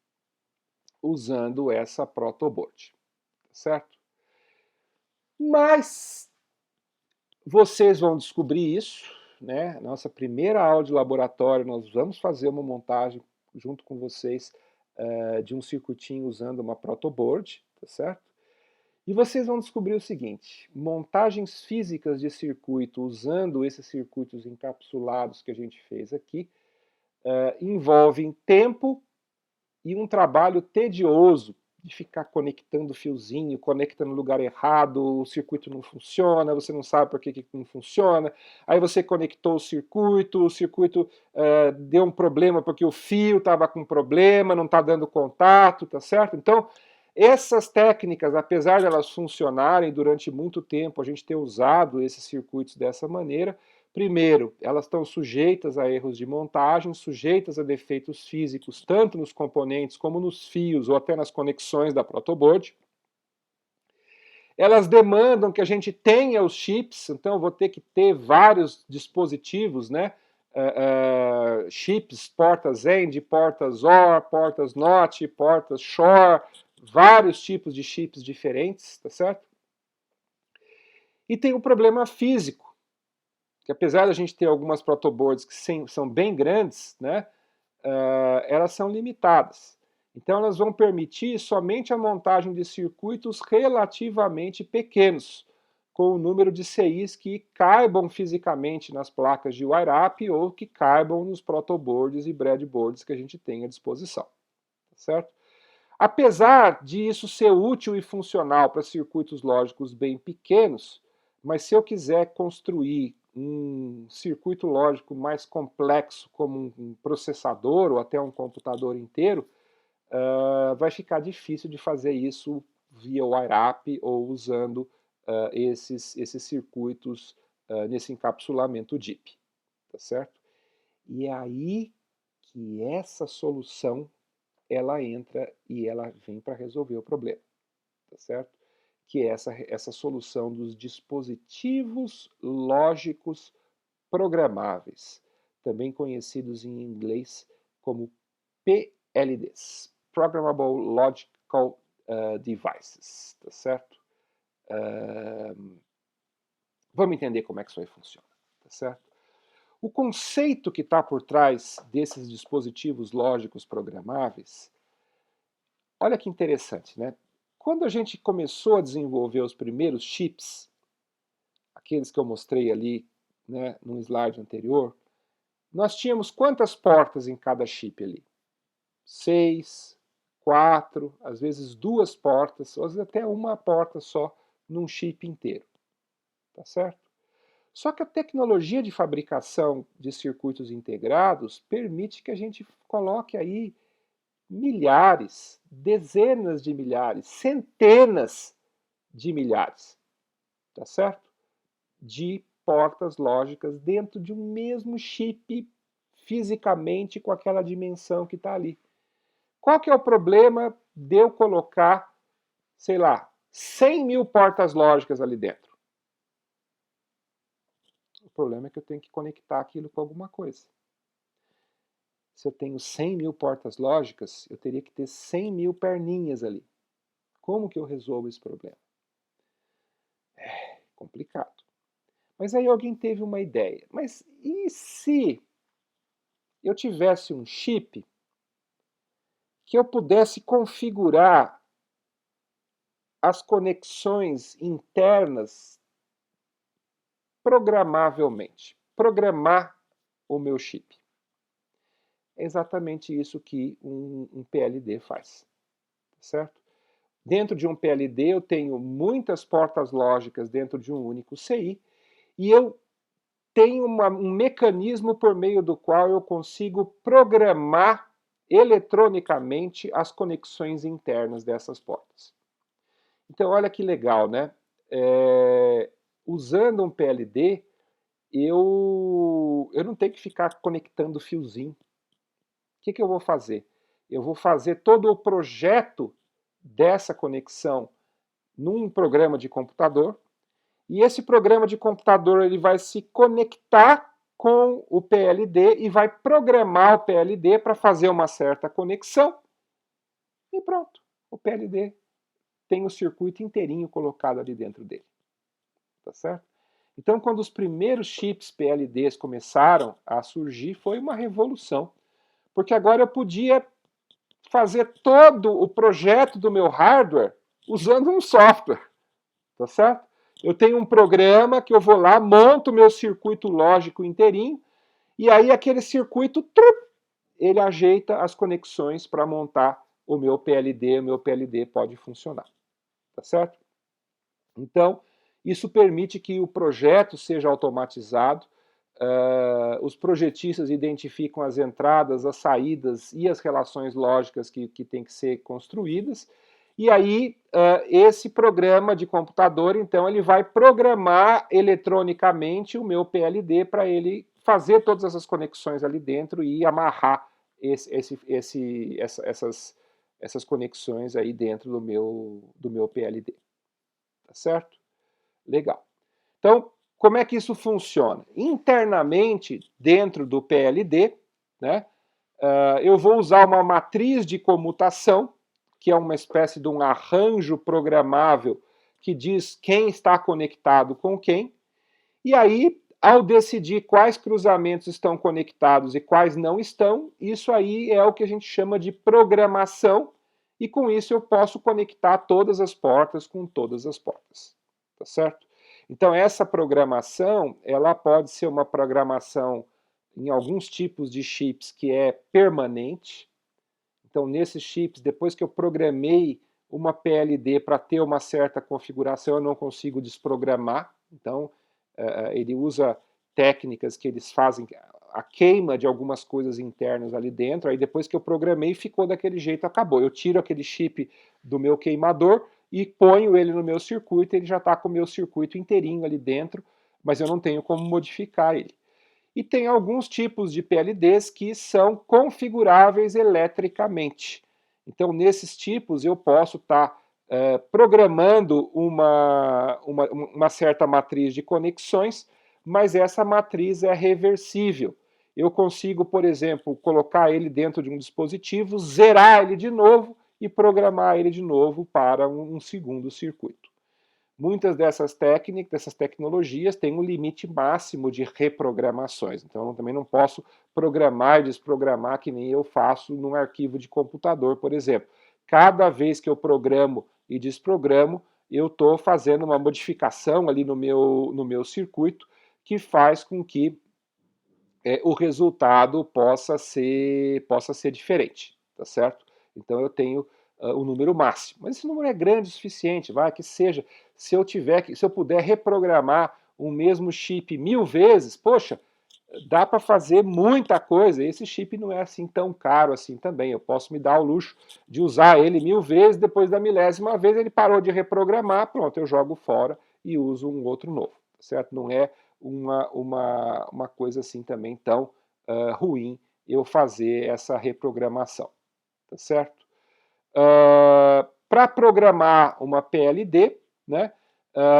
usando essa protoboard, certo? Mas vocês vão descobrir isso, né? Nossa primeira aula de laboratório, nós vamos fazer uma montagem junto com vocês de um circuitinho usando uma protoboard, tá certo? E vocês vão descobrir o seguinte: montagens físicas de circuito usando esses circuitos encapsulados que a gente fez aqui envolvem tempo e um trabalho tedioso de ficar conectando fiozinho, conecta no lugar errado, o circuito não funciona, você não sabe por que não funciona, aí você conectou o circuito deu um problema porque o fio estava com problema, não está dando contato, tá certo? Então, essas técnicas, apesar de elas funcionarem durante muito tempo, a gente ter usado esses circuitos dessa maneira, primeiro, elas estão sujeitas a erros de montagem, sujeitas a defeitos físicos, tanto nos componentes como nos fios ou até nas conexões da protoboard. Elas demandam que a gente tenha os chips, então eu vou ter que ter vários dispositivos, né? Chips, portas END, portas OR, portas NOT, portas SHORE, vários tipos de chips diferentes, tá certo? E tem o problema físico, que apesar da gente ter algumas protoboards que são bem grandes, né, elas são limitadas. Então, elas vão permitir somente a montagem de circuitos relativamente pequenos, com o número de CIs que caibam fisicamente nas placas de wire-up ou que caibam nos protoboards e breadboards que a gente tem à disposição. Certo? Apesar de isso ser útil e funcional para circuitos lógicos bem pequenos, mas se eu quiser construir um circuito lógico mais complexo, como um processador ou até um computador inteiro, vai ficar difícil de fazer isso via wire-up ou usando esses circuitos nesse encapsulamento DIP, tá certo? E é aí que essa solução ela entra e ela vem para resolver o problema, tá certo? Que é essa solução dos dispositivos lógicos programáveis, também conhecidos em inglês como PLDs, Programmable Logical Devices, tá certo? Vamos entender como é que isso aí funciona, tá certo? O conceito que está por trás desses dispositivos lógicos programáveis, olha que interessante, né? Quando a gente começou a desenvolver os primeiros chips, aqueles que eu mostrei ali, né, no slide anterior, nós tínhamos quantas portas em cada chip ali? 6, 4, às vezes 2 portas, às vezes até uma porta só num chip inteiro, tá certo? Só que a tecnologia de fabricação de circuitos integrados permite que a gente coloque aí milhares, dezenas de milhares, centenas de milhares, tá certo? De portas lógicas dentro de um mesmo chip, fisicamente com aquela dimensão que está ali. Qual que é o problema de eu colocar, sei lá, 100 mil portas lógicas ali dentro? O problema é que eu tenho que conectar aquilo com alguma coisa. Se eu tenho 100 mil portas lógicas, eu teria que ter 100 mil perninhas ali. Como que eu resolvo esse problema? É complicado. Mas aí alguém teve uma ideia. Mas e se eu tivesse um chip que eu pudesse configurar as conexões internas programavelmente? Programar o meu chip. É exatamente isso que um PLD faz, certo? Dentro de um PLD eu tenho muitas portas lógicas dentro de um único CI e eu tenho um mecanismo por meio do qual eu consigo programar eletronicamente as conexões internas dessas portas. Então olha que legal, né? Usando um PLD, eu não tenho que ficar conectando fiozinho. O que eu vou fazer? Eu vou fazer todo o projeto dessa conexão num programa de computador, e esse programa de computador ele vai se conectar com o PLD e vai programar o PLD para fazer uma certa conexão, e pronto, o PLD tem o circuito inteirinho colocado ali dentro dele. Tá certo? Então, quando os primeiros chips PLDs começaram a surgir, foi uma revolução, porque agora eu podia fazer todo o projeto do meu hardware usando um software, tá certo? Eu tenho um programa que eu vou lá, monto o meu circuito lógico inteirinho, e aí aquele circuito, ele ajeita as conexões para montar o meu PLD pode funcionar, tá certo? Então, isso permite que o projeto seja automatizado, os projetistas identificam as entradas, as saídas e as relações lógicas que têm que ser construídas, e aí esse programa de computador, então, ele vai programar eletronicamente o meu PLD para ele fazer todas essas conexões ali dentro e amarrar essas conexões aí dentro do meu PLD. Tá certo? Legal. Então, como é que isso funciona? Internamente, dentro do PLD, né, eu vou usar uma matriz de comutação, que é uma espécie de um arranjo programável que diz quem está conectado com quem, e aí Ao decidir quais cruzamentos estão conectados e quais não estão, isso aí é o que a gente chama de programação, e com isso eu posso conectar todas as portas com todas as portas, tá certo? Então essa programação, ela pode ser uma programação em alguns tipos de chips que é permanente. Então nesses chips, depois que eu programei uma PLD para ter uma certa configuração, eu não consigo desprogramar. Então ele usa técnicas que eles fazem a queima de algumas coisas internas ali dentro, aí depois que eu programei ficou daquele jeito, acabou. Eu tiro aquele chip do meu queimador e ponho ele no meu circuito, ele já está com o meu circuito inteirinho ali dentro, mas eu não tenho como modificar ele. E tem alguns tipos de PLDs que são configuráveis eletricamente. Então, nesses tipos, eu posso estar programando uma certa matriz de conexões, mas essa matriz é reversível. Eu consigo, por exemplo, colocar ele dentro de um dispositivo, zerar ele de novo e programar ele de novo para um segundo circuito. Muitas dessas técnicas, dessas tecnologias, têm um limite máximo de reprogramações. Então, eu também não posso programar e desprogramar que nem eu faço num arquivo de computador, por exemplo. Cada vez que eu programo e desprogramo, eu estou fazendo uma modificação ali no meu circuito que faz com que o resultado possa ser diferente, tá certo? Então eu tenho o número máximo. Mas esse número é grande o suficiente, vai que seja. Se eu puder reprogramar o mesmo chip 1000 vezes, poxa, dá para fazer muita coisa. Esse chip não é assim tão caro assim também. Eu posso me dar o luxo de usar ele 1000 vezes, depois da milésima vez ele parou de reprogramar, pronto, eu jogo fora e uso um outro novo, certo? Não é uma coisa assim também tão ruim eu fazer essa reprogramação, tá certo? Para programar uma PLD, né,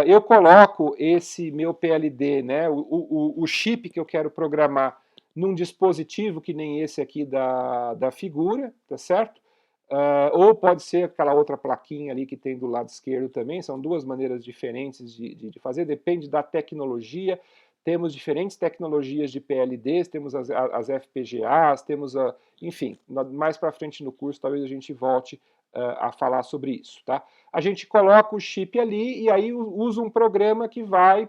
eu coloco esse meu PLD, né, o chip que eu quero programar, num dispositivo que nem esse aqui da figura, tá certo? Ou pode ser aquela outra plaquinha ali que tem do lado esquerdo também, são duas maneiras diferentes de fazer, depende da tecnologia. Temos diferentes tecnologias de PLDs, temos as FPGAs, temos, enfim, mais para frente no curso talvez a gente volte a falar sobre isso, tá? A gente coloca o chip ali e aí usa um programa que vai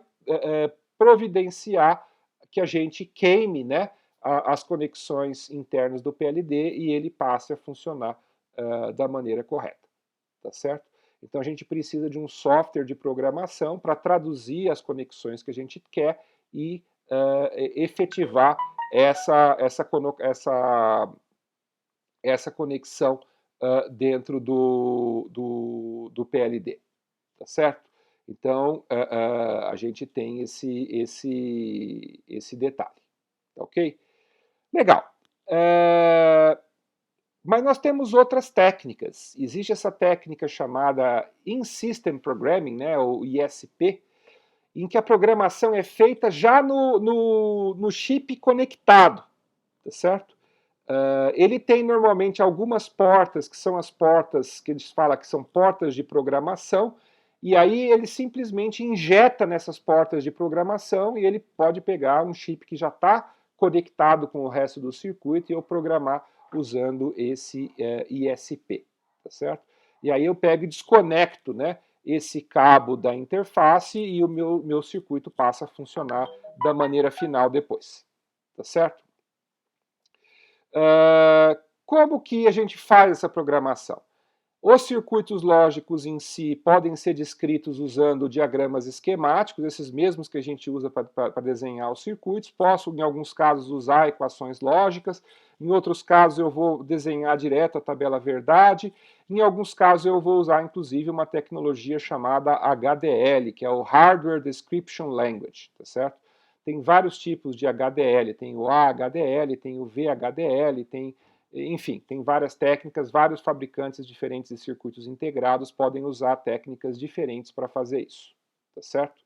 providenciar que a gente queime, né, as conexões internas do PLD e ele passe a funcionar da maneira correta, tá certo? Então a gente precisa de um software de programação para traduzir as conexões que a gente quer e efetivar essa conexão dentro do PLD, tá certo? Então a gente tem esse detalhe, tá ok? Legal. Mas nós temos outras técnicas. Existe essa técnica chamada In-System Programming, né, ou ISP, em que a programação é feita já no chip conectado, tá certo? Ele tem normalmente algumas portas, que são as portas que eles falam que são portas de programação, e aí ele simplesmente injeta nessas portas de programação e ele pode pegar um chip que já está conectado com o resto do circuito e eu programar usando esse ISP, tá certo? E aí eu pego e desconecto, né, esse cabo da interface e o meu circuito passa a funcionar da maneira final depois, tá certo? Como que a gente faz essa programação? Os circuitos lógicos em si podem ser descritos usando diagramas esquemáticos, esses mesmos que a gente usa para desenhar os circuitos. Posso, em alguns casos, usar equações lógicas, em outros casos eu vou desenhar direto a tabela verdade, em alguns casos eu vou usar, inclusive, uma tecnologia chamada HDL, que é o Hardware Description Language, tá certo? Tem vários tipos de HDL, tem o AHDL, tem o VHDL, enfim, tem várias técnicas, vários fabricantes diferentes de circuitos integrados podem usar técnicas diferentes para fazer isso, tá certo?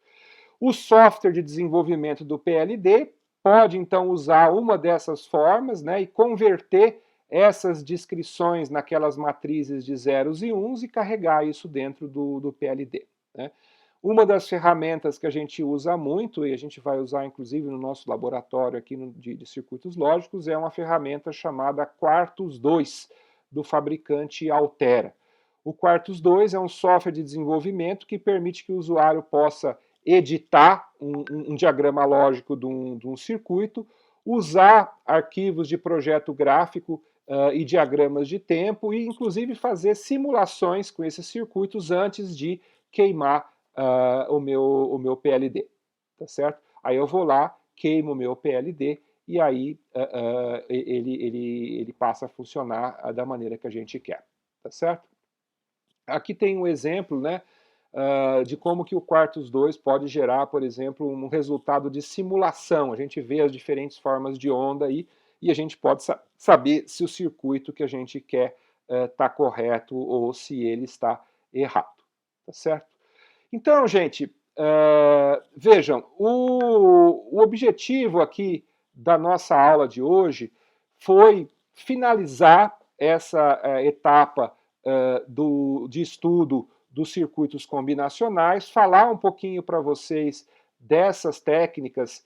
O software de desenvolvimento do PLD pode, então, usar uma dessas formas, né, e converter essas descrições naquelas matrizes de zeros e uns e carregar isso dentro do PLD, né? Uma das ferramentas que a gente usa muito, e a gente vai usar inclusive no nosso laboratório aqui de circuitos lógicos, é uma ferramenta chamada Quartus 2, do fabricante Altera. O Quartus 2 é um software de desenvolvimento que permite que o usuário possa editar um diagrama lógico de um circuito, usar arquivos de projeto gráfico e diagramas de tempo e, inclusive, fazer simulações com esses circuitos antes de queimar o meu PLD, tá certo? Aí eu vou lá, queimo o meu PLD e aí ele passa a funcionar da maneira que a gente quer, tá certo? Aqui tem um exemplo, né, de como que o Quartus 2 pode gerar, por exemplo, um resultado de simulação. A gente vê as diferentes formas de onda aí e a gente pode saber se o circuito que a gente quer está correto ou se ele está errado, tá certo? Então, gente, vejam, o objetivo aqui da nossa aula de hoje foi finalizar essa etapa de estudo dos circuitos combinacionais, falar um pouquinho para vocês dessas técnicas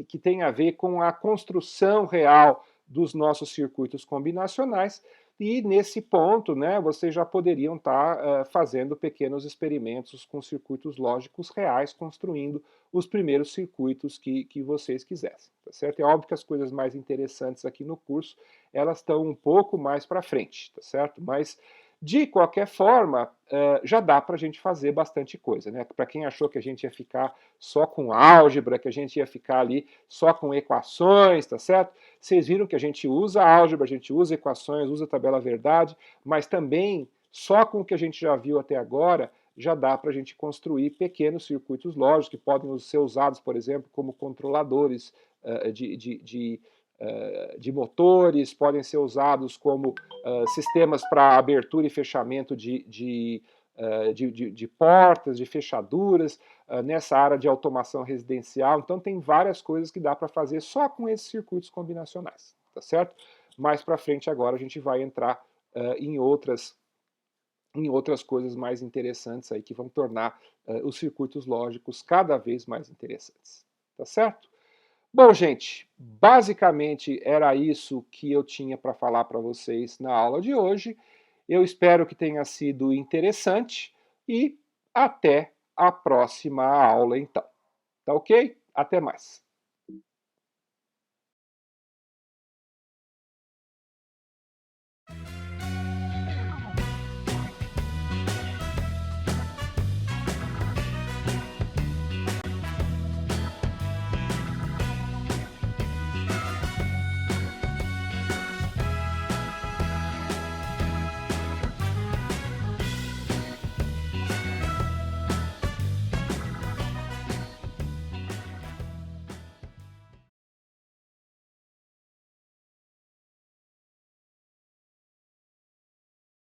que tem a ver com a construção real dos nossos circuitos combinacionais, e nesse ponto, né, vocês já poderiam estar fazendo pequenos experimentos com circuitos lógicos reais, construindo os primeiros circuitos que vocês quisessem, tá certo? É óbvio que as coisas mais interessantes aqui no curso, elas estão um pouco mais para frente, tá certo? Mas, de qualquer forma, já dá para a gente fazer bastante coisa, né? Para quem achou que a gente ia ficar só com álgebra, que a gente ia ficar ali só com equações, tá certo? Vocês viram que a gente usa álgebra, a gente usa equações, usa tabela verdade, mas também, só com o que a gente já viu até agora, já dá para a gente construir pequenos circuitos lógicos que podem ser usados, por exemplo, como controladores de motores, podem ser usados como sistemas para abertura e fechamento de portas, de fechaduras, nessa área de automação residencial. Então, tem várias coisas que dá para fazer só com esses circuitos combinacionais, tá certo? Mais para frente, agora, a gente vai entrar em outras coisas mais interessantes aí que vão tornar os circuitos lógicos cada vez mais interessantes, tá certo? Bom, gente, basicamente era isso que eu tinha para falar para vocês na aula de hoje. Eu espero que tenha sido interessante e até a próxima aula, então. Tá ok? Até mais.